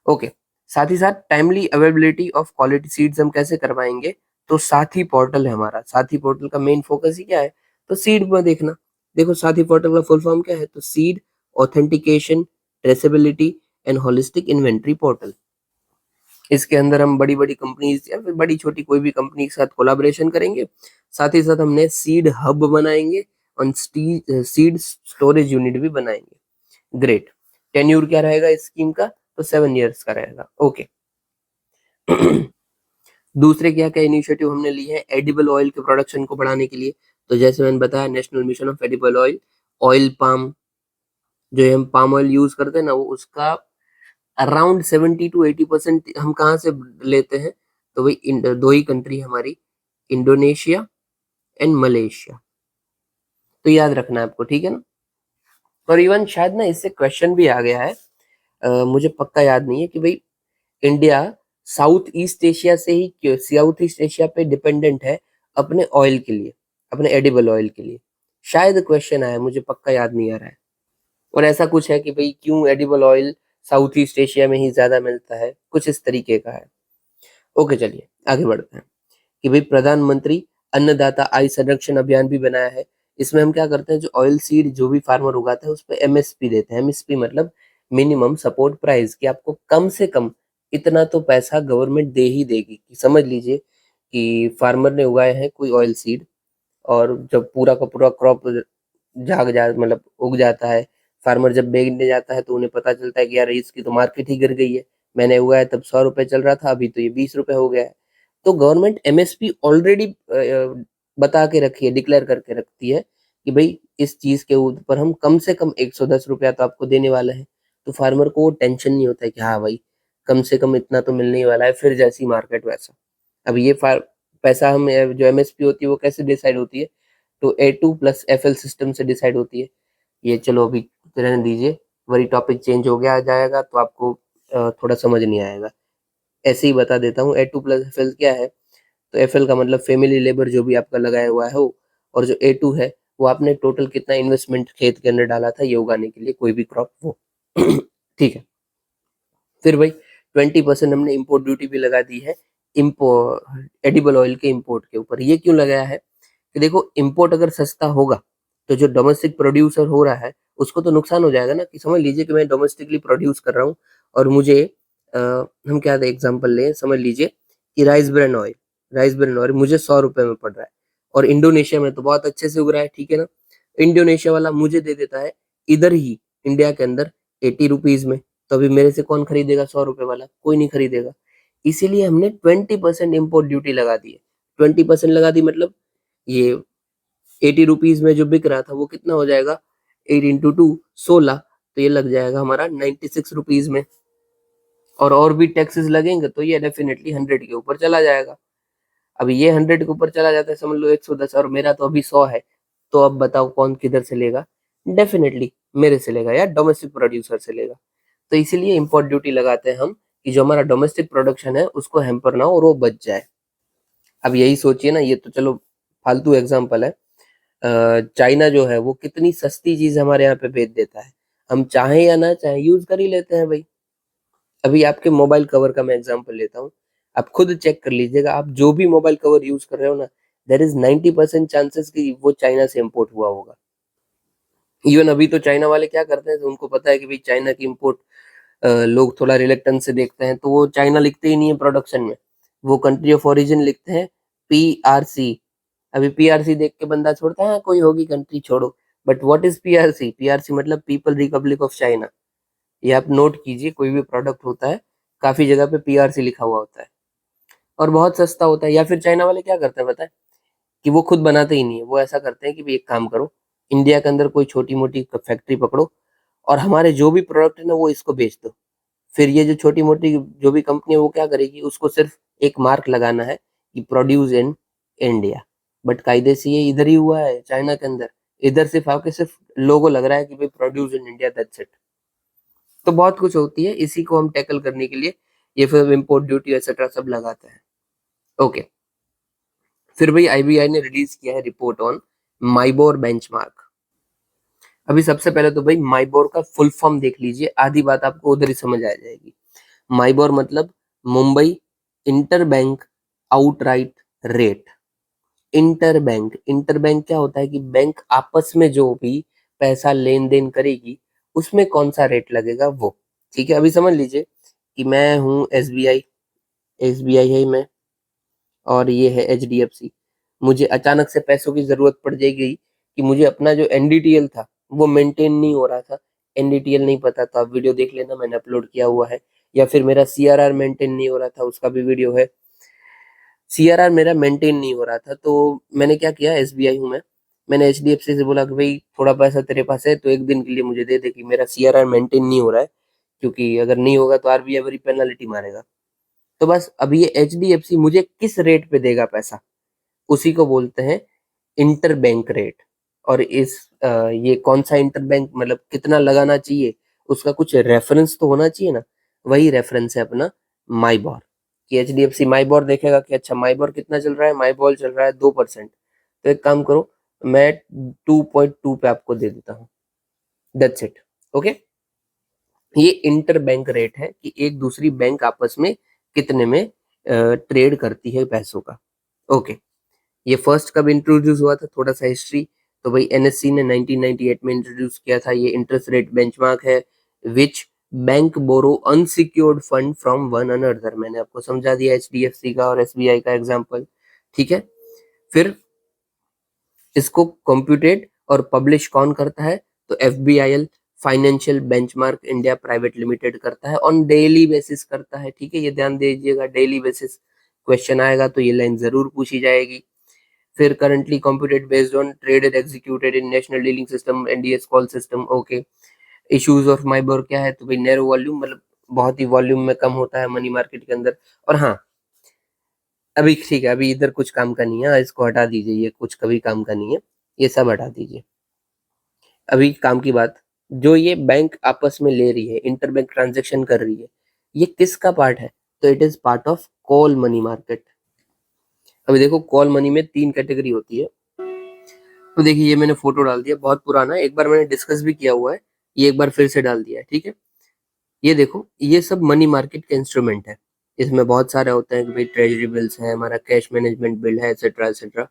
Speaker 1: ओके, साथ ही साथ timely availability of quality seeds हम कैसे करवाएंगे, तो साथी पोर्टल है हमारा। साथी पोर्टल का मेन फोकस ही क्या है, तो सीड में देखना। देखो साथी पोर्टल का फुल फॉर्म क्या है, तो seed authentication traceability and holistic inventory portal. इसके अंदर हम बड़ी बड़ी कंपनीज या फिर बड़ी छोटी कोई भी कंपनी के साथ कोलाबोरेशन करेंगे। साथ ही साथ हमने सीड हब बनाएंगे और सीड स्टोरेज यूनिट भी बनाएंगे। ग्रेट, टेन्यूर क्या रहेगा इस स्कीम का, तो 7 years का रहेगा। ओके। दूसरे क्या क्या इनिशिएटिव हमने लिए हैं एडिबल ऑयल के प्रोडक्शन को बढ़ाने के लिए, तो जैसे मैंने बताया national mission of edible oil, oil palm, जो हम पाम ऑयल यूज करते हैं ना, वो उसका अराउंड 70 to 80% हम कहाँ से लेते हैं, तो वही दो ही कंट्री हमारी, इंडोनेशिया एंड मलेशिया। तो याद रखना है आपको, ठीक है ना। और इवन शायद ना इससे क्वेश्चन भी आ गया है, मुझे पक्का याद नहीं है कि भाई इंडिया साउथ ईस्ट एशिया से ही क्यों, साउथ ईस्ट एशिया पे डिपेंडेंट है अपने ऑयल के लिए, अपने एडिबल ऑयल के लिए। शायद क्वेश्चन आया, मुझे पक्का याद नहीं आ रहा है। और ऐसा कुछ है कि भाई क्यों edible oil south east Asia में ही ज्यादा मिलता है, कुछ इस तरीके का है। ओके चलिए आगे बढ़ते हैं कि भाई प्रधानमंत्री अन्नदाता आय संरक्षण अभियान भी बनाया है। इसमें हम क्या करते हैं, जो ऑयल सीड जो भी फार्मर उगाता है उस पर एमएसपी देते हैं। एमएसपी मतलब मिनिमम सपोर्ट प्राइस, कि आपको कम से कम इतना तो पैसा गवर्नमेंट दे ही देगी। कि समझ लीजिए कि फार्मर ने उगाए हैं कोई ऑयल सीड, और जब पूरा का पूरा क्रॉप जाग जा मतलब उग जाता है, फार्मर जब बेचने जाता है तो उन्हें पता चलता है कि यार इसकी तो मार्केट ही गिर गई है, मैंने उगाया तब 100 रुपए चल रहा था, अभी तो ये 20 रुपए हो गया है। तो गवर्नमेंट एमएसपी ऑलरेडी बता के रखी है, डिक्लेयर करके रखती है कि भाई इस चीज के ऊपर हम कम से कम 110 रुपया तो आपको देने वाले हैं। तो फार्मर को वो टेंशन नहीं होता है कि हाँ भाई कम से कम इतना तो मिलने ही वाला है, फिर जैसी मार्केट वैसा। अब ये पैसा हम जो एमएसपी होती है वो कैसे डिसाइड होती है, तो A2+FL सिस्टम से डिसाइड होती है। ये चलो अभी रहने दीजिए, वही टॉपिक चेंज हो गया जाएगा तो आपको थोड़ा समझ नहीं आएगा। ऐसे ही बता देता हूँ, A2+FL क्या है। तो FL का मतलब फैमिली लेबर जो भी आपका लगाया हुआ है हो, और जो A2 है वो आपने टोटल कितना इन्वेस्टमेंट खेत के अंदर डाला था ये उगाने के लिए कोई भी क्रॉप वो। ठीक है। फिर भाई 20% हमने इम्पोर्ट ड्यूटी भी लगा दी है एडिबल ऑयल के इम्पोर्ट के ऊपर। ये क्यों लगाया है कि देखो इम्पोर्ट अगर सस्ता होगा तो जो डोमेस्टिक प्रोड्यूसर हो रहा है उसको तो नुकसान हो जाएगा ना। कि समझ लीजिए कि मैं डोमेस्टिकली प्रोड्यूस कर रहा हूँ और मुझे हम क्या एग्जांपल लें, समझ लीजिए कि राइस ब्रान ऑयल मुझे 100 रुपए में पड़ रहा है, और इंडोनेशिया में तो बहुत अच्छे से उग रहा है, ठीक है ना। इंडोनेशिया वाला मुझे दे देता है इधर ही इंडिया के अंदर 80 रुपीज में, तो अभी मेरे से कौन खरीदेगा 100 रुपए वाला, कोई नहीं खरीदेगा। इसीलिए हमने 20% इम्पोर्ट ड्यूटी लगा दी है। 20% लगा दी मतलब ये 80 रुपीज में जो बिक रहा था वो कितना हो जाएगा, 8 into 2 16, तो ये लग जाएगा हमारा 96 रुपीज में। और भी टैक्सेस लगेंगे तो ये डेफिनेटली 100 के ऊपर चला जाएगा। अब ये 100 के ऊपर चला जाता है, समझ लो 110, और मेरा तो अभी 100 है। तो अब बताओ कौन किधर से लेगा, डेफिनेटली मेरे से लेगा या डोमेस्टिक प्रोड्यूसर से लेगा। तो इसीलिए इम्पोर्ट ड्यूटी लगाते हैं हम कि जो हमारा डोमेस्टिक प्रोडक्शन है उसको हैम्पर ना हो और वो बच जाए। अब यही सोचिए ना, ये तो चलो फालतू एग्जांपल है। चाइना जो है वो कितनी सस्ती चीज हमारे यहाँ पे भेज देता है, हम चाहे या ना चाहे यूज कर ही लेते हैं भाई। अभी आपके मोबाइल कवर का मैं एग्जांपल लेता हूँ, आप खुद चेक कर लीजिएगा, आप जो भी मोबाइल कवर यूज कर रहे हो ना, देर इज 90% चांसेस कि वो चाइना से इम्पोर्ट हुआ होगा। इवन अभी तो चाइना वाले क्या करते हैं, तो उनको पता है कि भाई चाइना की इम्पोर्ट लोग थोड़ा रिलेक्टेंस से देखते हैं, तो वो चाइना लिखते ही नहीं है प्रोडक्शन में, वो कंट्री ऑफ ओरिजिन लिखते हैं PRC। अभी PRC देख के बंदा छोड़ता है, हाँ कोई होगी कंट्री छोड़ो, but what is PRC? PRC मतलब पीपल रिपब्लिक ऑफ चाइना। ये आप नोट कीजिए, कोई भी प्रोडक्ट होता है काफी जगह पे PRC लिखा हुआ होता है, और बहुत सस्ता होता है। या फिर चाइना वाले क्या करते हैं पता है, कि वो खुद बनाते ही नहीं है, वो ऐसा करते हैं कि भाई एक काम करो, इंडिया के अंदर कोई छोटी मोटी फैक्ट्री पकड़ो और हमारे जो भी प्रोडक्ट है ना वो इसको बेच दो। फिर ये जो छोटी मोटी जो भी कंपनी है वो क्या करेगी, उसको सिर्फ एक मार्क लगाना है कि प्रोड्यूस इन इंडिया, बट कायदे से ये इधर ही हुआ है चाइना के अंदर। इधर सिर्फ आपके सिर्फ लोगो लग रहा है कि भाई produce in India, that's it. तो बहुत कुछ होती है, इसी को हम टैकल करने के लिए ये फिर इम्पोर्ट ड्यूटी एक्सेट्रा सब लगाते हैं। ओके। फिर भाई IBI ने रिलीज किया है रिपोर्ट ऑन माइबोर बेंचमार्क। अभी सबसे पहले तो भाई माइबोर का फुल फॉर्म देख लीजिए, आधी बात आपको उधर ही समझ आ जाएगी। माइबोर मतलब Mumbai inter bank outright rate. Inter bank क्या होता है कि बैंक आपस में जो भी पैसा लेन देन करेगी उसमें कौन सा रेट लगेगा वो। ठीक है, अभी समझ लीजिए कि मैं हूँ SBI है मैं, और ये है HDFC। मुझे अचानक से पैसों की जरूरत पड़ जाएगी कि मुझे अपना जो NDTL था वो मेंटेन नहीं हो रहा था। NDTL नहीं पता तो आप वीडियो देख लेना, मैंने अपलोड किया हुआ है। या फिर मेरा CRR मेंटेन नहीं हो रहा था, उसका भी वीडियो है। CRR मेरा मेंटेन नहीं हो रहा था तो मैंने क्या किया, SBI हूँ मैं, मैंने HDFC से बोला कि भाई थोड़ा पैसा तेरे पास है तो एक दिन के लिए मुझे दे दे कि मेरा CRR मेंटेन नहीं हो रहा है, क्योंकि अगर नहीं होगा तो आरबीआई बड़ी पेनल्टी मारेगा। तो बस अब ये एचडीएफसी मुझे किस रेट पे देगा पैसा, उसी को बोलते हैं इंटर बैंक रेट। और ये कौन सा इंटर बैंक, मतलब कितना लगाना चाहिए, उसका कुछ रेफरेंस तो होना चाहिए ना। वही रेफरेंस है अपना माइबॉर, कि एचडीएफसी माइबॉर देखेगा कि अच्छा माइबॉर कितना चल रहा है, माइबॉर चल रहा है 2%। तो एक काम करो, मैं 2.2 पे आपको दे देता हूँ, दैट्स इट। ओके, ये इंटर बैंक रेट है कि एक दूसरी बैंक आपस में कितने में ट्रेड करती है पैसों का। ओके, ये फर्स्ट कब इंट्रोड्यूस हुआ था, थोड़ा सा हिस्ट्री। तो भाई एनएससी ने 1998 में इंट्रोड्यूस किया था। ये इंटरेस्ट रेट बेंचमार्क है which bank borrow unsecured fund from one another. मैंने आपको समझा दिया एचडीएफसी का और एसबीआई का एग्जांपल, ठीक है। फिर इसको कंप्यूटेड और पब्लिश कौन करता है, तो FBIL financial benchmark India private limited करता है, ऑन डेली बेसिस करता है, ठीक है। ये ध्यान दीजिएगा, डेली बेसिस क्वेश्चन आएगा तो ये लाइन जरूर पूछी जाएगी। फिर currently computed based on traded executed in national dealing system NDS call system. Okay, issues of MIBOR क्या है, तो भाई नैरो वॉल्यूम, मतलब बहुत ही वॉल्यूम में कम होता है मनी मार्केट के अंदर। और हाँ, अभी ठीक है, अभी इधर कुछ काम का नहीं है, इसको हटा दीजिए, ये कुछ कभी काम का नहीं है, ये सब हटा दीजिए। अभी काम की बात, जो ये बैंक आपस में ले रही है, इंटर बैंक ट्रांजेक्शन कर रही है, ये किसका पार्ट है, तो it is part of call money market. अभी देखो, कॉल मनी में 3 कैटेगरी होती है। तो देखिए, ये मैंने फोटो डाल दिया, बहुत पुराना है, एक बार मैंने डिस्कस भी किया हुआ है, ये एक बार फिर से डाल दिया है, ठीक है। ये देखो, ये सब मनी मार्केट के इंस्ट्रूमेंट है। इसमें बहुत सारे होते हैं कि भाई ट्रेजरी बिल्स है, हमारा कैश मैनेजमेंट बिल है, एक्सेट्रा एक्सेट्रा।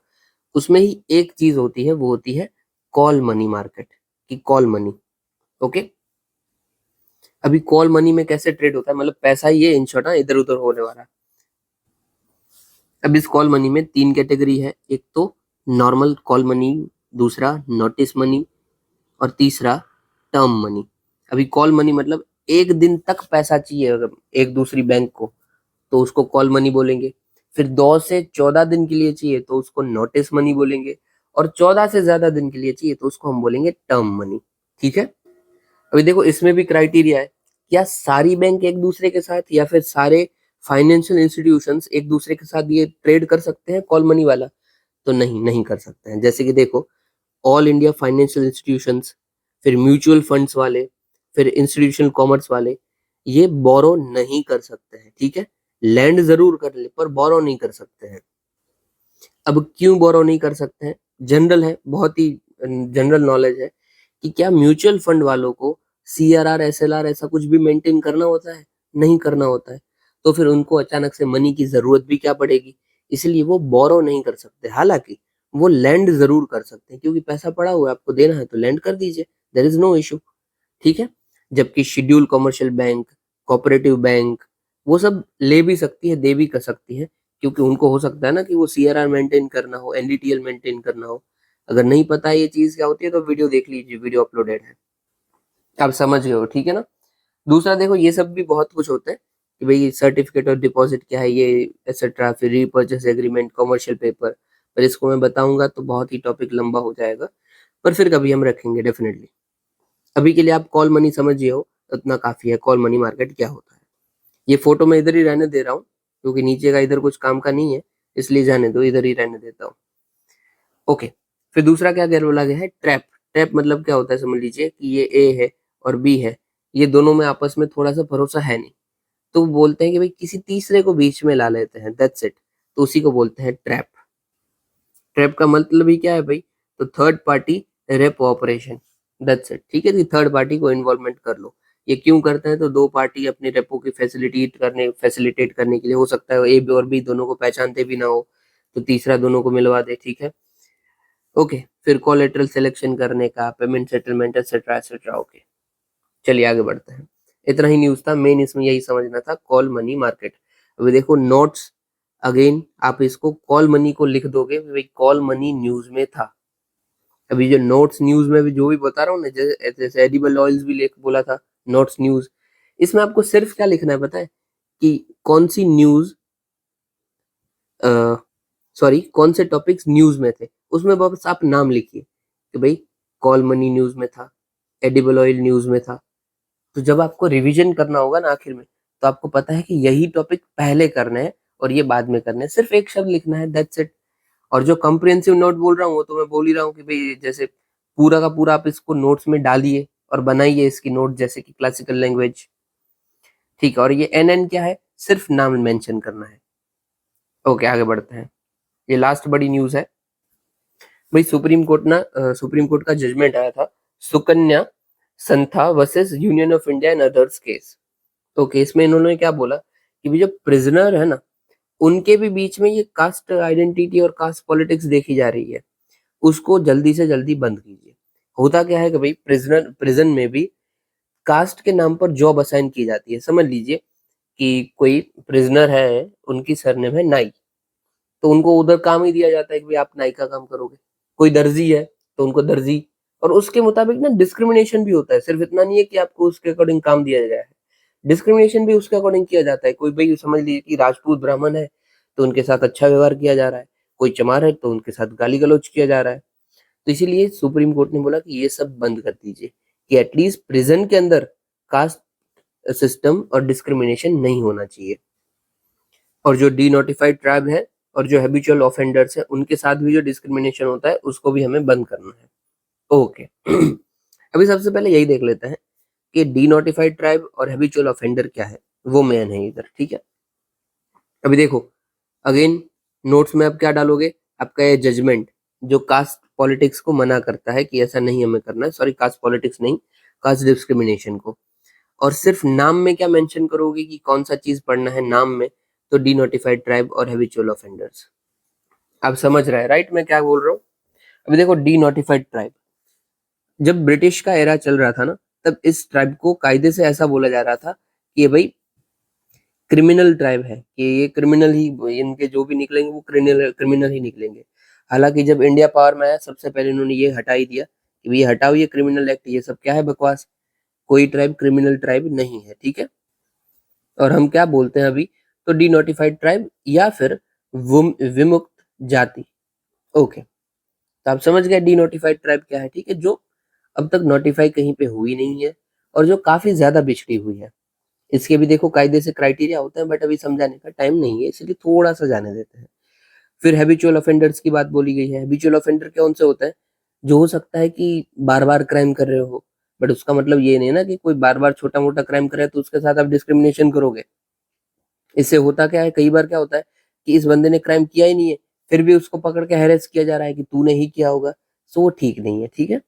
Speaker 1: उसमें ही एक चीज होती है, वो होती है कॉल मनी मार्केट, की कॉल मनी। ओके, अभी कॉल मनी में कैसे ट्रेड होता है, मतलब पैसा ही है इन शॉर्ट, इधर उधर होने वाला। अब इस कॉल मनी में 3 कैटेगरी है, एक तो नॉर्मल कॉल मनी, दूसरा नोटिस मनी, और तीसरा टर्म मनी। अभी कॉल मनी मतलब एक दिन तक पैसा चाहिए अगर एक दूसरी बैंक को, तो उसको कॉल मनी बोलेंगे। फिर 2 से 14 दिन के लिए चाहिए तो उसको नोटिस मनी बोलेंगे, और 14 से ज्यादा दिन के लिए चाहिए तो उसको हम बोलेंगे टर्म मनी, ठीक है। अभी देखो, इसमें भी क्राइटेरिया है, क्या सारी बैंक एक दूसरे के साथ या फिर सारे फाइनेंशियल इंस्टीट्यूशंस एक दूसरे के साथ ये ट्रेड कर सकते हैं कॉल मनी वाला, तो नहीं, नहीं कर सकते हैं। जैसे कि देखो, ऑल इंडिया फाइनेंशियल इंस्टीट्यूशंस, फिर म्यूचुअल फंड्स वाले, फिर इंस्टीट्यूशनल कॉमर्स वाले, ये बोरो नहीं कर सकते हैं, ठीक है। लैंड जरूर कर ले पर बोरो नहीं कर सकते हैं। अब क्यों बोरो नहीं कर सकते हैं, जनरल है, बहुत ही जनरल नॉलेज है, कि क्या म्यूचुअल फंड वालों को सीआरआर एसएलआर ऐसा कुछ भी मेंटेन करना होता है, नहीं करना होता है। तो फिर उनको अचानक से मनी की जरूरत भी क्या पड़ेगी, इसलिए वो बोरो नहीं कर सकते। हालांकि वो लैंड जरूर कर सकते हैं, क्योंकि पैसा पड़ा हुआ है, आपको देना है तो लैंड कर दीजिए, देयर इज नो इशू, ठीक है। जबकि schedule commercial bank, cooperative bank, वो सब ले भी सकती है, दे भी कर सकती है, क्योंकि उनको हो सकता है ना कि वो सीआरआर मेंटेन करना हो, एनडीटीएल मेंटेन करना हो। अगर नहीं पता है ये चीज क्या होती है तो वीडियो देख लीजिए, वीडियो अपलोडेड है, आप समझ गए हो, ठीक है ना। दूसरा देखो, ये सब भी बहुत कुछ होता है कि भाई सर्टिफिकेट और डिपॉजिट क्या है, ये एक्सेट्रा, फिर रीपर्चेस एग्रीमेंट, कमर्शियल पेपर, पर इसको मैं बताऊंगा तो बहुत ही टॉपिक लंबा हो जाएगा, पर फिर कभी हम रखेंगे डेफिनेटली। अभी के लिए आप कॉल मनी समझिए हो, उतना काफी है, कॉल मनी मार्केट क्या होता है। ये फोटो मैं इधर ही रहने दे रहा हूँ, क्योंकि नीचे का इधर कुछ काम का नहीं है, इसलिए जाने दो, इधर ही रहने देता हूँ। ओके, फिर दूसरा क्या कह बोला गया है, ट्रैप। ट्रैप मतलब क्या होता है, समझ लीजिए कि ये ए है और बी है, ये दोनों में आपस में थोड़ा सा भरोसा है नहीं, तो वो बोलते हैं कि भाई किसी तीसरे को बीच में ला लेते हैं, दैट्स इट। तो उसी को बोलते हैं ट्रैप। ट्रैप का मतलब ही क्या है भाई, तो third party rape operation, that's it, ठीक है। कि थर्ड पार्टी को इन्वॉल्वमेंट कर लो। ये क्यों करते हैं, तो दो पार्टी अपने रेपो की फैसिलिटेट करने के लिए, हो सकता है ए और बी दोनों को पहचानते भी ना हो, तो तीसरा दोनों को मिलवा दे, ठीक है। ओके, फिर कोलेटरल सिलेक्शन करने का, payment settlement etcetera etcetera. Okay, चलिए आगे बढ़ते हैं। इतना ही न्यूज था, मेन इसमें यही समझना था, कॉल मनी मार्केट। अभी देखो नोट्स, अगेन आप इसको कॉल मनी को लिख दोगे, भाई कॉल मनी न्यूज में था। अभी जो नोट्स न्यूज में भी जो भी बता रहा हूँ ना, जैसे एडिबल ऑयल्स भी लेख बोला था, नोट्स न्यूज, इसमें आपको सिर्फ क्या लिखना है पता है, कि कौन सी न्यूज, सॉरी कौन से टॉपिक्स न्यूज में थे, उसमें बस आप नाम लिखिए कि भाई कॉल मनी न्यूज में था, एडिबल ऑयल न्यूज में था, तो जब आपको रिवीजन करना होगा ना आखिर में, तो आपको पता है कि यही टॉपिक पहले करने हैं और ये बाद में करने हैं, सिर्फ एक शब्द लिखना है, दैट्स इट। और जो कॉम्प्रिहेंसिव नोट बोल रहा हूँ वो तो मैं बोल ही रहा हूँ कि भाई जैसे पूरा का पूरा आप इसको नोट्स में डालिए और बनाइए इसकी नोट जैसे कि क्लासिकल लैंग्वेज, ठीक है। और ये एन क्या है, सिर्फ नाम मेंशन करना है। ओके, आगे बढ़ते हैं। ये लास्ट बड़ी न्यूज है भाई, सुप्रीम कोर्ट का जजमेंट आया था Sukanya Santha versus union of India and others case. तो केस में इन्होंने क्या बोला कि भाई जो प्रिजनर है ना, उनके भी बीच में ये कास्ट आइडेंटिटी और कास्ट पॉलिटिक्स देखी जा रही है, उसको जल्दी से जल्दी बंद कीजिए। होता क्या है कि भाई प्रिजन में भी कास्ट के नाम पर जॉब असाइन की जाती है। समझ लीजिए कि कोई प्रिजनर है, उनकी सरनेम है नाई, तो उनको उधर काम ही दिया जाता है कि भाई आप नाई का काम करोगे। कोई दर्जी है तो उनको दर्जी, और उसके मुताबिक ना डिस्क्रिमिनेशन भी होता है। सिर्फ इतना नहीं है कि आपको उसके अकॉर्डिंग काम दिया गया है, डिस्क्रिमिनेशन भी उसके अकॉर्डिंग किया जाता है। कोई भाई समझ लीजिए कि राजपूत ब्राह्मण है तो उनके साथ अच्छा व्यवहार किया जा रहा है, कोई चमार है तो उनके साथ गाली गलौज किया जा रहा है। तो इसीलिए सुप्रीम कोर्ट ने बोला कि ये सब बंद कर दीजिए, कि एटलीस्ट प्रिजन के अंदर कास्ट सिस्टम और डिस्क्रिमिनेशन नहीं होना चाहिए। और जो डी नोटिफाइड ट्राइब है और जो हैबिचुअल ऑफेंडर्स है, उनके साथ भी जो डिस्क्रिमिनेशन होता है उसको भी हमें बंद करना है। ओके अभी सबसे पहले यही देख लेते हैं कि डी नोटिफाइड ट्राइब और हैबिचुअल ऑफेंडर क्या है, वो मेन है इधर, ठीक है। अभी देखो, अगेन नोट्स में आप क्या डालोगे, आपका ये जजमेंट जो कास्ट पॉलिटिक्स को मना करता है कि ऐसा नहीं हमें करना है, सॉरी कास्ट पॉलिटिक्स नहीं, कास्ट डिस्क्रिमिनेशन को। और सिर्फ नाम में क्या मेंशन करोगे कि कौन सा चीज पढ़ना है नाम में, तो डी नोटिफाइड ट्राइब और हैबिचुअल ऑफेंडर्स। आप समझ रहे हैं राइट मैं क्या बोल रहा हूँ। अभी देखो, डी नोटिफाइड ट्राइब, जब ब्रिटिश का एरा चल रहा था ना, तब इस ट्राइब को कायदे से ऐसा बोला जा रहा था कि ये भाई क्रिमिनल ट्राइब है, कि ये क्रिमिनल ही, इनके जो भी निकलेंगे वो क्रिमिनल क्रिमिनल ही निकलेंगे। हालांकि जब इंडिया पावर में आया सबसे पहले इन्होंने ये हटा ही दिया कि भाई हटाओ ये क्रिमिनल एक्ट, ये सब क्या है बकवास, कोई ट्राइब क्रिमिनल ट्राइब नहीं है, ठीक है। और हम क्या बोलते हैं अभी, तो डी नोटिफाइड ट्राइब या फिर विमुक्त जाति। ओके, तो आप समझ गए डी नोटिफाइड ट्राइब क्या है, ठीक है, जो अब तक नोटिफाई कहीं पे हुई नहीं है और जो काफी ज्यादा बिछड़ी हुई है। इसके भी देखो कायदे से क्राइटेरिया होते हैं, बट अभी समझाने का टाइम नहीं है, इसलिए थोड़ा सा जाने देते हैं। फिर हैबिचुअल ऑफेंडर्स की बात बोली गई है। हैबिचुअल ऑफेंडर कौन से होता है, जो हो सकता है कि बार बार क्राइम कर रहे हो, बट उसका मतलब ये नहीं ना कि कोई बार बार छोटा मोटा क्राइम करे तो उसके साथ आप डिस्क्रिमिनेशन करोगे। इससे होता क्या है, कई बार क्या होता है कि इस बंदे ने क्राइम किया ही नहीं है, फिर भी उसको पकड़ के हैरेस किया जा रहा है कि तूने ही किया होगा, सो वो ठीक नहीं है, ठीक है।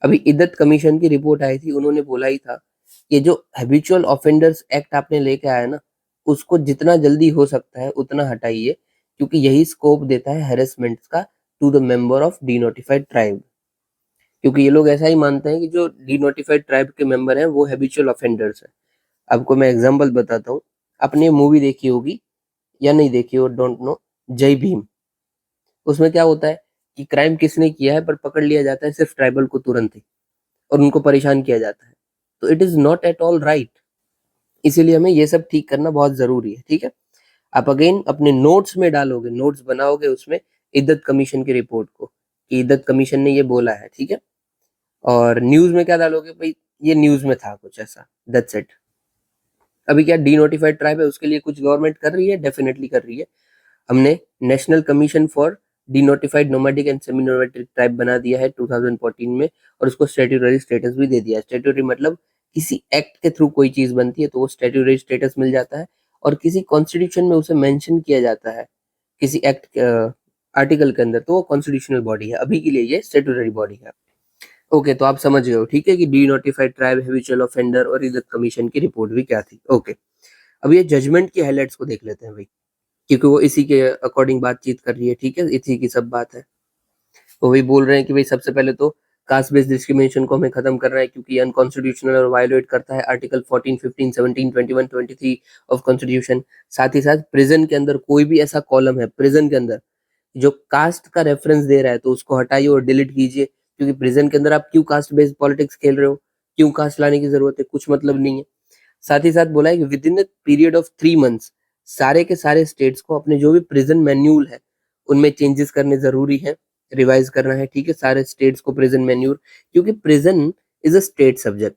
Speaker 1: अभी इद्दत कमीशन की रिपोर्ट आई थी, उन्होंने बोला ही था कि जो हैबिचुअल ऑफेंडर्स एक्ट आपने लेके आया ना, उसको जितना जल्दी हो सकता है उतना हटाइए, क्योंकि यही स्कोप देता है हैरेसमेंट का to the member of denotified tribe. क्योंकि ये लोग ऐसा ही मानते हैं कि जो डी नोटिफाइड ट्राइब के मेंबर हैं वो हैबिचुअल ऑफेंडर्स हैं। आपको मैं एग्जांपल बताता हूँ, आपने मूवी देखी होगी या नहीं देखी हो, डोंट नो, जय भीम। उसमें क्या होता है कि क्राइम किसने किया है पर पकड़ लिया जाता है सिर्फ ट्राइबल को तुरंत ही, और उनको परेशान किया जाता है। तो it is not at all right, इसीलिए हमें ये सब ठीक करना बहुत जरूरी है, ठीक है। आप अगेन अपने नोट्स में डालोगे, नोट्स बनाओगे उसमें इद्दत कमीशन की रिपोर्ट को, कि इद्दत कमीशन ने ये बोला है, ठीक है। और न्यूज में क्या डालोगे, भाई ये न्यूज में था कुछ ऐसा, दैट्स इट। अभी क्या डी नोटिफाइड ट्राइब है, उसके लिए कुछ गवर्नमेंट कर रही है, डेफिनेटली कर रही है। हमने national commission for denotified nomadic and semi nomadic tribe बना दिया है 2014 में, और उसको स्टैट्यूटरी स्टेटस भी दे दिया है। स्टैट्यूटरी मतलब किसी एक्ट के थ्रू कोई चीज बनती है तो वो स्टैट्यूटरी स्टेटस मिल जाता है, और किसी कॉन्स्टिट्यूशन में उसे मेंशन किया जाता है किसी एक्ट आर्टिकल के अंदर, तो वो कॉन्स्टिट्यूशनल बॉडी है। अभी के लिए ये स्टैट्यूटरी बॉडी है। ओके, तो आप समझ गए हो, ठीक है, कि D notified tribe, habitual offender और इद्दत कमीशन की रिपोर्ट भी क्या थी। ओके, अब ये जजमेंट की हाइलाइट्स को देख लेते हैं भाई, क्योंकि वो इसी के अकॉर्डिंग बातचीत कर रही है, ठीक है, इसी की सब बात है। वो भी बोल रहे हैं कि भाई सबसे पहले तो कास्ट बेस्ड डिस्क्रिमिनेशन को हमें खत्म करना है, क्योंकि ये अनकॉन्स्टिट्यूशनल और वायलेट करता है आर्टिकल 14, 15, 17, 21, 23 ऑफ कॉन्स्टिट्यूशन। साथ ही साथ प्रिजन के अंदर कोई भी ऐसा कॉलम है प्रिजन के अंदर जो कास्ट का रेफरेंस दे रहा है तो उसको हटाइए और डिलीट कीजिए, क्योंकि प्रिजन के अंदर आप क्यों कास्ट बेस्ड पॉलिटिक्स खेल रहे हो, क्यों कास्ट लाने की जरूरत है, कुछ मतलब नहीं है। साथ ही साथ बोला है कि with in the period of 3 months सारे के सारे स्टेट्स को अपने जो भी प्रिजन मैन्यूल है उनमें चेंजेस करने जरूरी है, रिवाइज करना है, ठीक है, सारे स्टेट्स को प्रिजन मैन्यूल, क्योंकि prison is a state subject.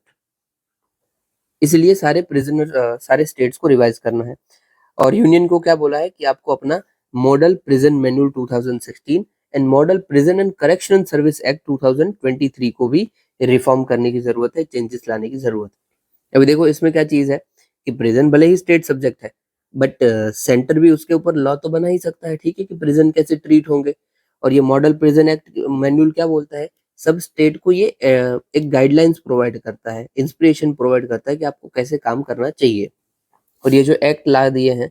Speaker 1: इसलिए सारे प्रिजनर सारे स्टेट्स को रिवाइज करना है। और यूनियन को क्या बोला है कि आपको अपना model prison manual 2016 and model prison and correctional service act 2023 को भी रिफॉर्म करने की जरूरत है, चेंजेस लाने की जरूरत है। अभी देखो इसमें क्या चीज है कि प्रिजन भले ही स्टेट सब्जेक्ट है, बट सेंटर भी उसके ऊपर लॉ तो बना ही सकता है, ठीक है, कि प्रिजन कैसे ट्रीट होंगे। और ये मॉडल प्रिजन एक्ट मैनुअल क्या बोलता है, सब स्टेट को ये एक गाइडलाइंस प्रोवाइड करता है, इंस्पिरेशन प्रोवाइड करता है कि आपको कैसे काम करना चाहिए। और ये जो एक्ट ला दिए हैं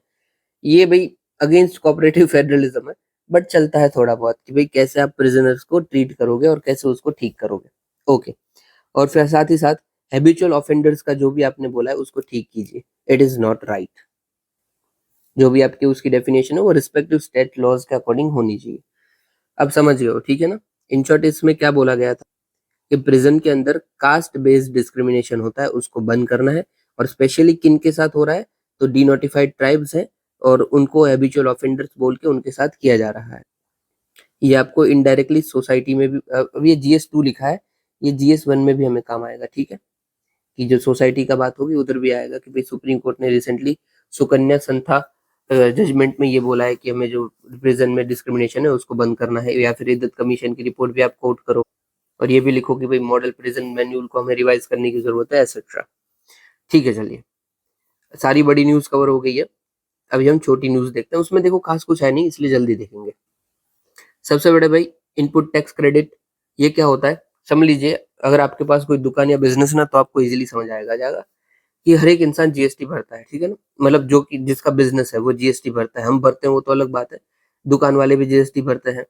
Speaker 1: ये भाई अगेंस्ट कोऑपरेटिव फेडरलिज्म है, बट चलता है थोड़ा बहुत कि भाई कैसे आप प्रिजनर्स को ट्रीट करोगे और कैसे उसको ठीक करोगे। ओके। और फिर साथ ही साथ हैबिचुअल ऑफेंडर्स का जो भी आपने बोला है उसको ठीक कीजिए, इट इज नॉट राइट। जो भी आपकी उसकी डेफिनेशन है वो रिस्पेक्टिव स्टेट लॉज के अकॉर्डिंग होनी चाहिए। अब समझ गए हो, ठीक है ना। इन शॉर्ट इसमें क्या बोला गया था कि प्रिजन के अंदर कास्ट बेस्ड डिस्क्रिमिनेशन होता है, उसको बंद करना है। और स्पेशली किन के साथ हो रहा है, तो डीनोटिफाइड ट्राइब्स है और उनको हैबिचुअल ऑफेंडर्स बोल के उनके साथ किया जा रहा है। ये आपको इनडायरेक्टली सोसाइटी में भी अब ये GS2 लिखा है, ये GS1 में भी हमें काम आएगा, ठीक है, कि जो सोसाइटी का बात होगी उधर भी आएगा कि भाई सुप्रीम कोर्ट ने रिसेंटली सुकन्या संथा जजमेंट में ये बोला है कि हमें जो प्रिजन में डिस्क्रिमिनेशन है उसको बंद करना है, या फिर इद्दत कमीशन की रिपोर्ट भी आप कोट करो और ये भी लिखो कि भाई मॉडल प्रिजन मैनुअल को हमें रिवाइज करने की जरूरत है, एक्सेट्रा। ठीक है, चलिए सारी बड़ी न्यूज कवर हो गई है। अभी हम छोटी न्यूज देखते हैं, उसमें देखो खास कुछ है नहीं इसलिए जल्दी देखेंगे। सबसे बड़े भाई इनपुट टैक्स क्रेडिट, ये क्या होता है समझ लीजिए। अगर आपके पास कोई दुकान या बिजनेस ना तो आपको इजीली समझ आएगा जाएगा कि हर एक इंसान GST भरता है, ठीक है ना, मतलब जो कि जिसका बिजनेस है वो GST भरता है, हम भरते हैं वो तो अलग बात है, दुकान वाले भी GST भरते हैं।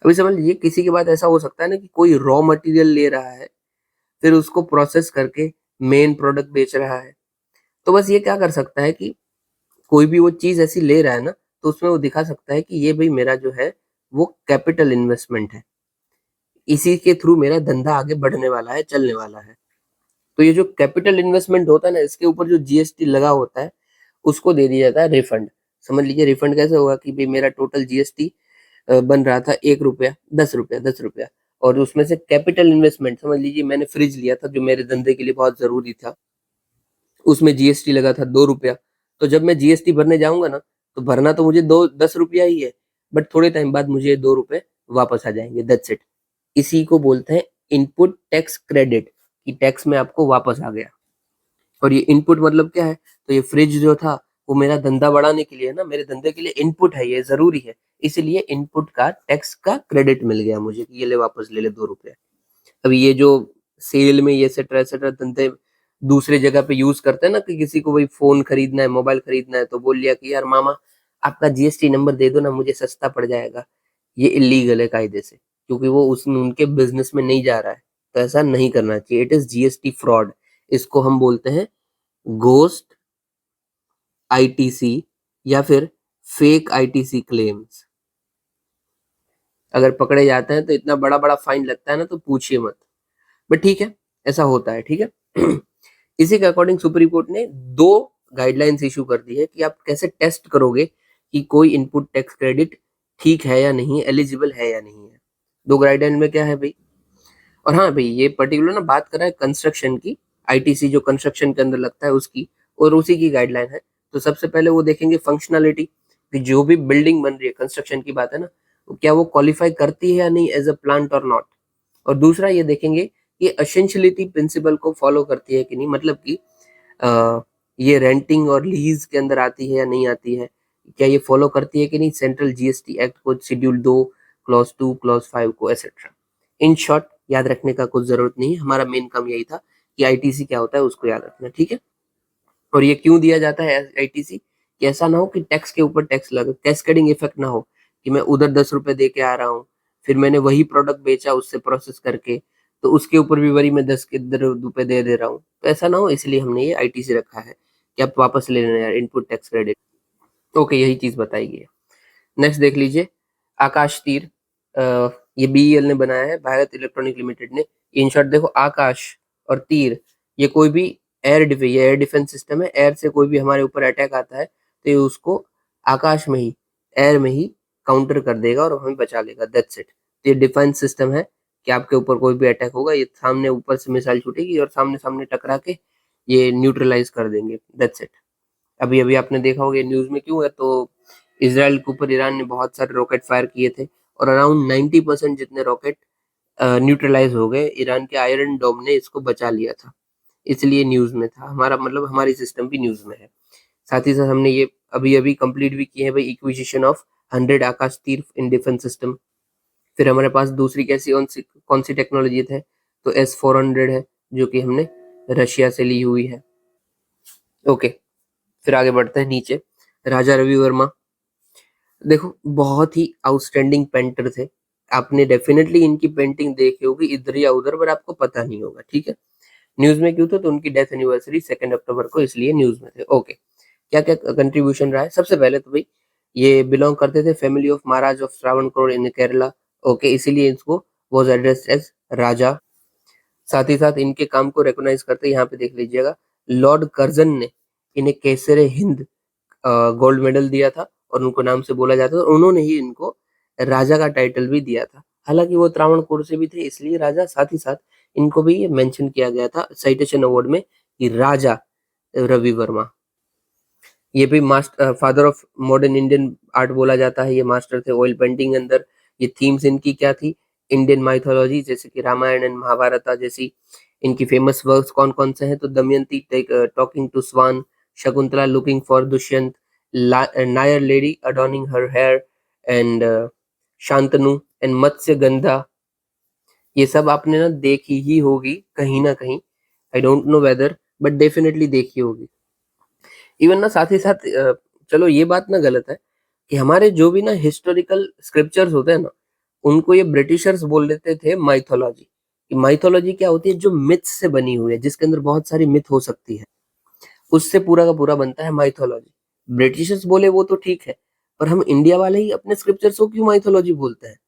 Speaker 1: अभी समझ लीजिए किसी के बाद ऐसा हो सकता है ना कि कोई रॉ मटेरियल ले रहा है फिर उसको प्रोसेस करके मेन प्रोडक्ट बेच रहा है, तो बस ये क्या कर सकता है कि कोई भी वो चीज ऐसी ले रहा है ना तो उसमें वो दिखा सकता है कि ये भाई मेरा जो है वो कैपिटल इन्वेस्टमेंट है, इसी के थ्रू मेरा धंधा आगे बढ़ने वाला है, चलने वाला है। तो ये जो कैपिटल इन्वेस्टमेंट होता है ना इसके ऊपर जो GST लगा होता है उसको दे दिया जाता है रिफंड। समझ लीजिए रिफंड कैसे होगा कि भाई मेरा टोटल GST बन रहा था 1 रुपया, 10 रुपया, 10 रुपया, और उसमें से कैपिटल इन्वेस्टमेंट समझ लीजिए मैंने फ्रिज लिया था जो मेरे धंधे के लिए बहुत जरूरी था, उसमें GST लगा था 2 रुपया। तो जब मैं GST भरने जाऊंगा ना तो भरना तो मुझे 10 रुपया ही है, बट थोड़े टाइम बाद मुझे 2 रुपए वापस आ जाएंगे, दैट्स इट। इसी को बोलते हैं इनपुट टैक्स क्रेडिट, कि टैक्स में आपको वापस आ गया। और ये इनपुट मतलब क्या है, तो ये फ्रिज जो था वो मेरा धंधा बढ़ाने के लिए है ना, मेरे धंधे के लिए इनपुट है, ये जरूरी है, इसलिए इनपुट का टैक्स का क्रेडिट मिल गया मुझे कि ये ले वापस ले ले 2 रुपए। अब ये जो सेल में ये एक्सेट्रा एक्सेट्रा धंधे दूसरे जगह पे यूज करते हैं ना कि किसी को वही फोन खरीदना है, मोबाइल खरीदना है, तो बोल लिया कि यार मामा आपका GST नंबर दे दो ना, मुझे सस्ता पड़ जाएगा। ये इलीगल है कायदे से, क्योंकि वो उसमें उनके बिजनेस में नहीं जा रहा है, तो ऐसा नहीं करना चाहिए, इट इज GST फ्रॉड। इसको हम बोलते हैं घोस्ट ITC या फिर फेक ITC क्लेम्स। अगर पकड़े जाते हैं तो इतना बड़ा बड़ा फाइन लगता है ना, तो पूछिए मत, बट ठीक है ऐसा होता है, ठीक है। इसी के अकॉर्डिंग सुप्रीम कोर्ट ने 2 गाइडलाइंस इशू कर दी है कि आप कैसे टेस्ट करोगे कि कोई इनपुट टैक्स क्रेडिट ठीक है या नहीं, एलिजिबल है या नहीं है। 2 गाइडलाइन में क्या है भाई, और हाँ भाई ये पर्टिकुलर ना बात कर रहा है कंस्ट्रक्शन की, ITC जो कंस्ट्रक्शन के अंदर लगता है उसकी, और उसी की गाइडलाइन है। तो सबसे पहले वो देखेंगे फंक्शनलिटी, कि जो भी बिल्डिंग बन रही है कंस्ट्रक्शन की बात है ना, तो क्या वो क्वालिफाई करती है या नहीं एज अ प्लांट और नॉट। और दूसरा ये देखेंगे कि एसेंशियलिटी प्रिंसिपल को फॉलो करती है कि नहीं, मतलब कि ये रेंटिंग और लीज के अंदर आती है या नहीं आती है, क्या ये फॉलो करती है कि नहीं सेंट्रल GST एक्ट को, शेड्यूल 2 क्लॉज 2 क्लॉज 5 को, एक्सेट्रा। इन शॉर्ट याद रखने का कुछ जरूरत नहीं है, हमारा मेन काम यही था कि ITC क्या होता है उसको याद रखना, ठीक है। और ये क्यों दिया जाता है ITC, कि ऐसा ना हो कि टैक्स के ऊपर टैक्स लगे, कैस्केडिंग इफेक्ट ना हो, कि मैं उधर 10 रुपए दे के आ रहा हूँ, फिर मैंने वही प्रोडक्ट बेचा उससे प्रोसेस करके, तो उसके ऊपर भी वही मैं 10 के रुपए दे दे रहा हूँ, तो ऐसा ना हो, इसलिए हमने ये ITC रखा है कि आप वापस ले लेना यार इनपुट टैक्स क्रेडिट। ओके, यही चीज बताई गई है। नेक्स्ट देख लीजिए, आकाश तीर, ये BEL ने बनाया है, भारत इलेक्ट्रॉनिक लिमिटेड ने। इन शॉर्ट देखो आकाश और तीर, ये कोई भी एयर डिफेंस सिस्टम है, एयर से कोई भी हमारे ऊपर अटैक आता है तो ये उसको आकाश में ही, एयर में ही काउंटर कर देगा और हमें बचा लेगा, दैट्स इट। तो ये डिफेंस सिस्टम है कि आपके ऊपर कोई भी अटैक होगा, ये सामने ऊपर से मिसाइल छूटेगी और सामने सामने टकरा के ये न्यूट्रलाइज कर देंगे, दैट्स इट। अभी अभी आपने देखा होगा न्यूज में क्यों है, तो इसराइल के ऊपर ईरान ने बहुत सारे रॉकेट फायर किए थे और अराउंड 90% जितने रॉकेट न्यूट्रलाइज हो गए। ईरान के आयरन डोम ने इसको बचा लिया था, इसलिए न्यूज में था। हमारा मतलब हमारी सिस्टम भी न्यूज में है। साथ ही साथ हमने ये अभी अभी कंप्लीट भी किए हैं भाई, इक्विजिशन ऑफ 100 आकाश तीर इन डिफेंस सिस्टम। फिर हमारे पास दूसरी कैसी कौन सी टेक्नोलॉजी है, तो S-400 है, जो कि हमने रशिया से ली हुई है। ओके, फिर आगे बढ़ते हैं नीचे। राजा रवि वर्मा, देखो बहुत ही आउटस्टैंडिंग पेंटर थे। आपने डेफिनेटली इनकी पेंटिंग देखी होगी इधर या उधर, पर आपको पता नहीं होगा, ठीक है। न्यूज में क्यों था, तो उनकी डेथ एनिवर्सरी 2 अक्टूबर को, इसलिए न्यूज में थे। ओके, क्या क्या कंट्रीब्यूशन रहा है, सबसे पहले तो भाई ये बिलोंग करते थे family of Maharaj of Travancore in Kerala. Okay, इसीलिए इसको वॉज एड्रेस्ड एज राजा। साथ ही साथ इनके काम को रिकॉग्नाइज करते, यहाँ पे देख लीजिएगा, लॉर्ड कर्जन ने इन्हें केसरे हिंद गोल्ड मेडल दिया था और उनको नाम से बोला जाता था। उन्होंने ही इनको राजा का टाइटल भी दिया था। हालांकि वो त्रावणकोर से भी थे इसलिए राजा, साथ ही साथ इनको भी ये मेंशन किया गया था साइटेशन अवार्ड में कि राजा रवि वर्मा। ये भी master father of modern Indian art बोला जाता है। ये मास्टर थे ऑयल पेंटिंग अंदर। ये थीम्स इनकी क्या थी, इंडियन माइथोलॉजी, जैसे कि रामायण एंड महाभारत जैसी। इनकी फेमस वर्क्स कौन कौन से हैं, तो Damayanti talking to swan, Shakuntala looking for Dushyant, Nair lady adorning her hair and Shantanu and Matsya Gandha. ये सब आपने ना देखी ही होगी कहीं ना कहीं, I don't know whether, but definitely देखी होगी। इवन ना साथ ही साथ चलो ये बात ना गलत है कि हमारे जो भी ना हिस्टोरिकल स्क्रिप्चर्स होते हैं ना, उनको ये ब्रिटिशर्स बोल देते थे माइथोलॉजी। माइथोलॉजी क्या होती है, जो मिथ्स से बनी हुई है, जिसके अंदर बहुत सारी मिथ हो सकती है, उससे पूरा का पूरा बनता है माइथोलॉजी। ब्रिटिशर्स बोले वो तो ठीक है, पर हम इंडिया वाले ही अपने स्क्रिप्चर्स को क्यों माइथोलॉजी बोलते हैं?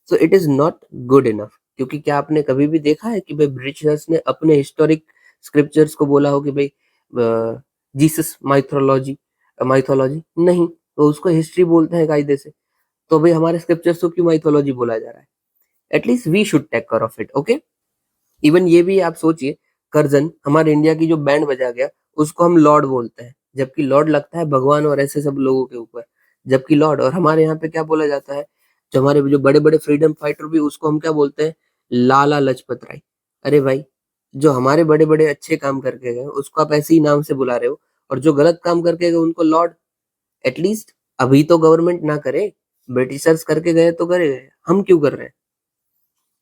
Speaker 1: So it is not good enough. क्योंकि क्या आपने कभी भी देखा है कि भाई ब्रिटिशर्स ने अपने हिस्टोरिक स्क्रिप्चर्स को बोला हो कि भाई जीसस माइथोलॉजी माइथोलॉजी नहीं, तो उसको हिस्ट्री बोलते हैं कायदे से। तो भाई हमारे स्क्रिप्चर्स को क्यों माइथोलॉजी बोला जा रहा है? At least we should take care of it, okay. Even ये भी आप सोचिए, कर्जन हमारे इंडिया की जो बैंड बजा गया, उसको हम लॉर्ड बोलते हैं, जबकि लॉर्ड लगता है भगवान और ऐसे सब लोगों के ऊपर, जबकि लॉर्ड। और हमारे यहाँ पे क्या बोला जाता है, जो हमारे जो बड़े बड़े फ्रीडम फाइटर भी, उसको हम क्या बोलते हैं, लाला लजपत राय। अरे भाई, जो हमारे बड़े बड़े अच्छे काम करके गए उसको आप ऐसे ही नाम से बुला रहे हो, और जो गलत काम करके गए उनको लॉर्ड। एटलीस्ट अभी तो गवर्नमेंट ना करे, ब्रिटिशर्स करके गए तो करे गए, हम क्यों कर रहे हैं?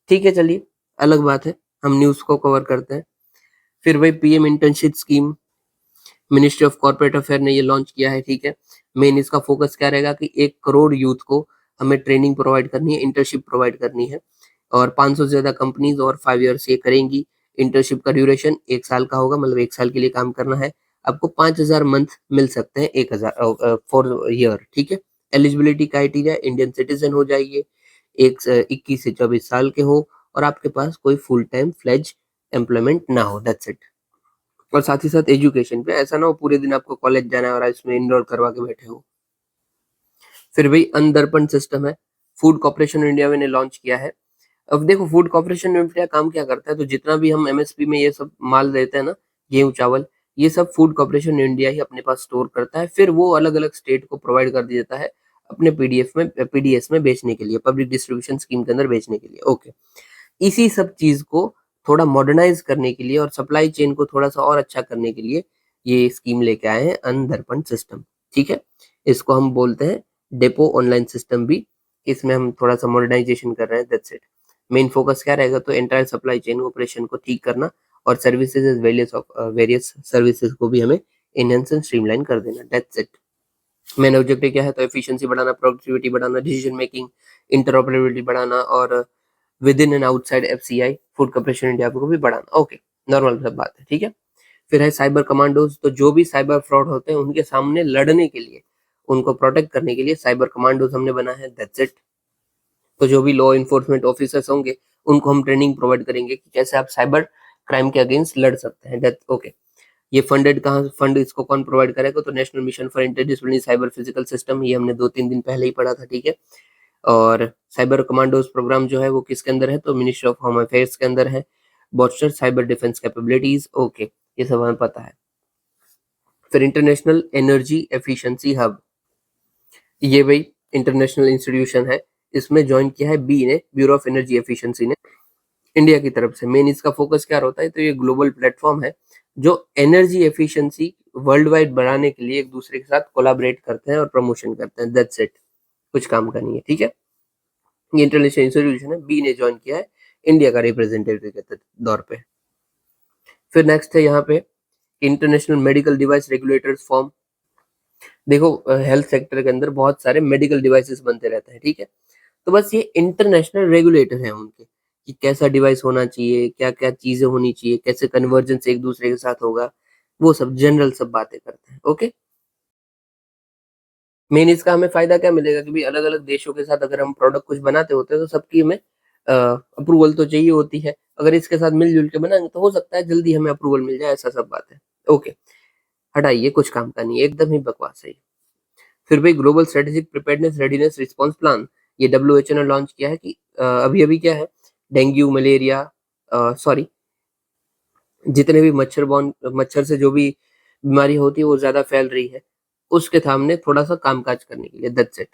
Speaker 1: ठीक है, चलिए अलग बात है, हम न्यूज को कवर करते हैं। फिर वही PM internship scheme, ministry of corporate affair ने ये लॉन्च किया है, ठीक है। मेन इसका फोकस क्या रहेगा कि 1 करोड़ यूथ को हमें ट्रेनिंग प्रोवाइड करनी है, इंटर्नशिप प्रोवाइड करनी है, और 500 से ज्यादा कंपनीज और 5 ईयर्स ये करेंगी। इंटर्नशिप का ड्यूरेशन 1 साल का होगा, मतलब 1 साल के लिए काम करना है। आपको 5,000 मंथ मिल सकते हैं, 1,000 फॉर ईयर, ठीक है। एलिजिबिलिटी क्राइटेरिया, इंडियन सिटीजन हो जाइए, 21 से 24 साल के हो, और आपके पास कोई फुल टाइम फ्लेज एम्प्लॉयमेंट ना हो, दैट्स इट। और साथ ही साथ एजुकेशन पे ऐसा ना हो पूरे दिन आपको कॉलेज जाना है और इसमें इनरोल करवा के बैठे हो। फिर भी अनदर्पण सिस्टम है, फूड कॉर्पोरेशन इंडिया ने लॉन्च किया है। अब देखो, फूड कॉर्पोरेशन इंडिया काम क्या करता है, तो जितना भी हम एमएसपी में ये सब माल देते हैं ना, गेहूं चावल, ये सब फूड कॉर्पोरेशन इंडिया ही अपने पास स्टोर करता है। फिर वो अलग अलग स्टेट को प्रोवाइड कर देता है अपने पीडीएस में बेचने के लिए, पब्लिक डिस्ट्रीब्यूशन स्कीम के अंदर बेचने के लिए, ओके। इसी सब चीज को थोड़ा मॉडर्नाइज करने के लिए और सप्लाई चेन को थोड़ा सा और अच्छा करने के लिए ये स्कीम लेके आए हैं, अनदर्पण सिस्टम, ठीक है। इसको हम बोलते हैं डेपो ऑनलाइन सिस्टम भी। इसमें हम थोड़ा सा मॉडर्नाइजेशन कर रहे हैं, दैट्स इट। मेन फोकस क्या रहेगा, तो एंटायर सप्लाई चेन ऑपरेशन को ठीक करना, और सर्विसेज वेरियस सर्विसेज को भी हमें एनहेंस एंड स्ट्रीमलाइन कर देना, दैट्स इट। मेन ऑब्जेक्टिव क्या है, तो एफिशिएंसी बढ़ाना, प्रोडक्टिविटी बढ़ाना, डिसीजन मेकिंग, इंटरऑपरेबिलिटी बढ़ाना, और with in and outside FCI food corporation India को भी बढ़ाना, ओके। नॉर्मल सब बात है, ठीक है। फिर है साइबर कमांडोज, तो जो भी साइबर फ्रॉड होते हैं उनके सामने लड़ने के लिए, उनको प्रोटेक्ट करने के लिए साइबर कमांडोज हमने बना है, दैट्स इट। तो जो भी लॉ इन्फोर्समेंट ऑफिसर्स होंगे उनको हम ट्रेनिंग प्रोवाइड करेंगे कि कैसे आप साइबर क्राइम के अगेंस्ट लड़ सकते हैं, दैट ओके। ये फंडेड कहाँ, फंड इसको कौन प्रोवाइड करेगा, तो national mission for interdisciplinary cyber physical system, ये हमने 2-3 दिन पहले ही पढ़ा था, ठीक है। और साइबर कमांडोज प्रोग्राम जो है वो किसके अंदर है, तो मिनिस्ट्री ऑफ होम अफेयर्स के अंदर है। बॉस्टर साइबर डिफेंस कैपेबिलिटीज, ओके। ये सब हमें पता है। फिर इंटरनेशनल एनर्जी एफिशिएंसी हब, ये भाई इंटरनेशनल इंस्टीट्यूशन है, इसमें ज्वाइन किया है बी ने, ब्यूरो ऑफ एनर्जी एफिशिएंसी ने, इंडिया की तरफ से। मेन इसका फोकस क्या होता है, तो ये ग्लोबल प्लेटफॉर्म है जो एनर्जी एफिशिएंसी वर्ल्ड वाइड बढ़ाने के लिए एक दूसरे के साथ कोलैबोरेट करते हैं और प्रमोशन करते हैं। दैट्स इट, कुछ काम का नहीं है, ठीक है। ये इंटरनेशनल इंस्टीट्यूशन है, बी ने ज्वाइन किया है इंडिया का रिप्रेजेंटेटिव के तौर पे। फिर नेक्स्ट है यहाँ पे international medical device regulators form. देखो हेल्थ सेक्टर के अंदर बहुत सारे मेडिकल डिवाइसेस बनते रहते हैं, ठीक है। तो बस ये इंटरनेशनल रेगुलेटर हैं उनके, कि कैसा डिवाइस होना चाहिए, क्या क्या चीजें होनी चाहिए, कैसे कन्वर्जेंस एक दूसरे के साथ होगा, वो सब जनरल सब बातें करते हैं। ओके, मेन इसका हमें फायदा क्या मिलेगा कि भाई अलग अलग देशों के साथ अगर हम प्रोडक्ट कुछ बनाते होते हैं तो सबकी हमें अप्रूवल तो चाहिए होती है। अगर इसके साथ मिलजुल के बनाएंगे तो हो सकता है जल्दी हमें अप्रूवल मिल जाए, ऐसा सब बात है। ओके, हटाइए, कुछ काम का नहीं है, एकदम ही बकवास है ये। फिर भाई global strategic preparedness readiness response plan, ये डब्ल्यूएचओ ने लॉन्च किया है कि अभी अभी क्या है, डेंगू मलेरिया, सॉरी, जितने भी मच्छर से जो भी बीमारी होती है वो ज्यादा फैल रही है, उसके सामने थोड़ा सा कामकाज करने के लिए। That's it.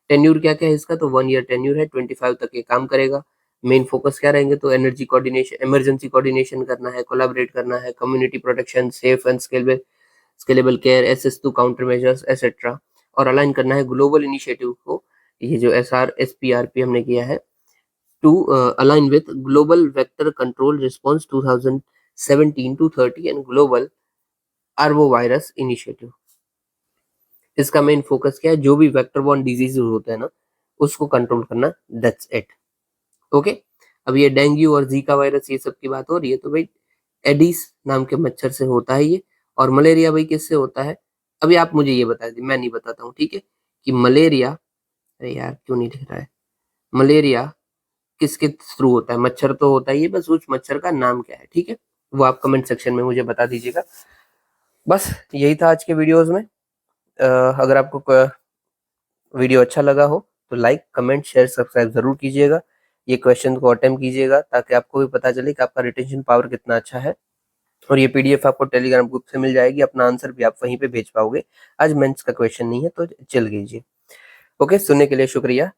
Speaker 1: टेन्यूर क्या क्या है इसका, तो 1 ईयर टेन्यूर है, 25 तक ये काम करेगा। मेन फोकस क्या रहेंगे, तो एनर्जी कोऑर्डिनेशन, इमरजेंसी कोऑर्डिनेशन करना है, कोलैबोरेट करना है, community protection, safe and scalable care, access to countermeasures etcetera, और अलाइन करना है ग्लोबल इनिशिएटिव को, ये जो SRSPRP हमने किया है, to align with global vector control response 2017 to 30 and global arbovirus initiative. इसका मेन फोकस क्या है, जो भी वेक्टर बॉर्न डिजीज होते हैं ना, उसको कंट्रोल करना। That's it. ओके, अब ये डेंगू और जीका वायरस ये सब की बात हो रही है, तो भाई एडिस नाम के मच्छर से होता है ये, और मलेरिया भाई किससे होता है, अभी आप मुझे ये बता दीजिए, मैं नहीं बताता हूँ, ठीक है, कि मलेरिया, अरे यार क्यों नहीं दिख रहा है, मलेरिया किसके थ्रू होता है, मच्छर तो होता ही है, बस उस मच्छर का नाम क्या है, ठीक है, वो आप कमेंट सेक्शन में मुझे बता दीजिएगा। बस यही था आज के वीडियोस में। अगर आपको वीडियो अच्छा लगा हो तो लाइक कमेंट शेयर सब्सक्राइब जरूर कीजिएगा। ये क्वेश्चन को अटेम्प्ट कीजिएगा ताकि आपको भी पता चले कि आपका रिटेंशन पावर कितना अच्छा है। और ये पीडीएफ आपको टेलीग्राम ग्रुप से मिल जाएगी, अपना आंसर भी आप वहीं पे भेज पाओगे। आज मेंस का क्वेश्चन नहीं है तो चल कीजिए। ओके, सुनने के लिए शुक्रिया।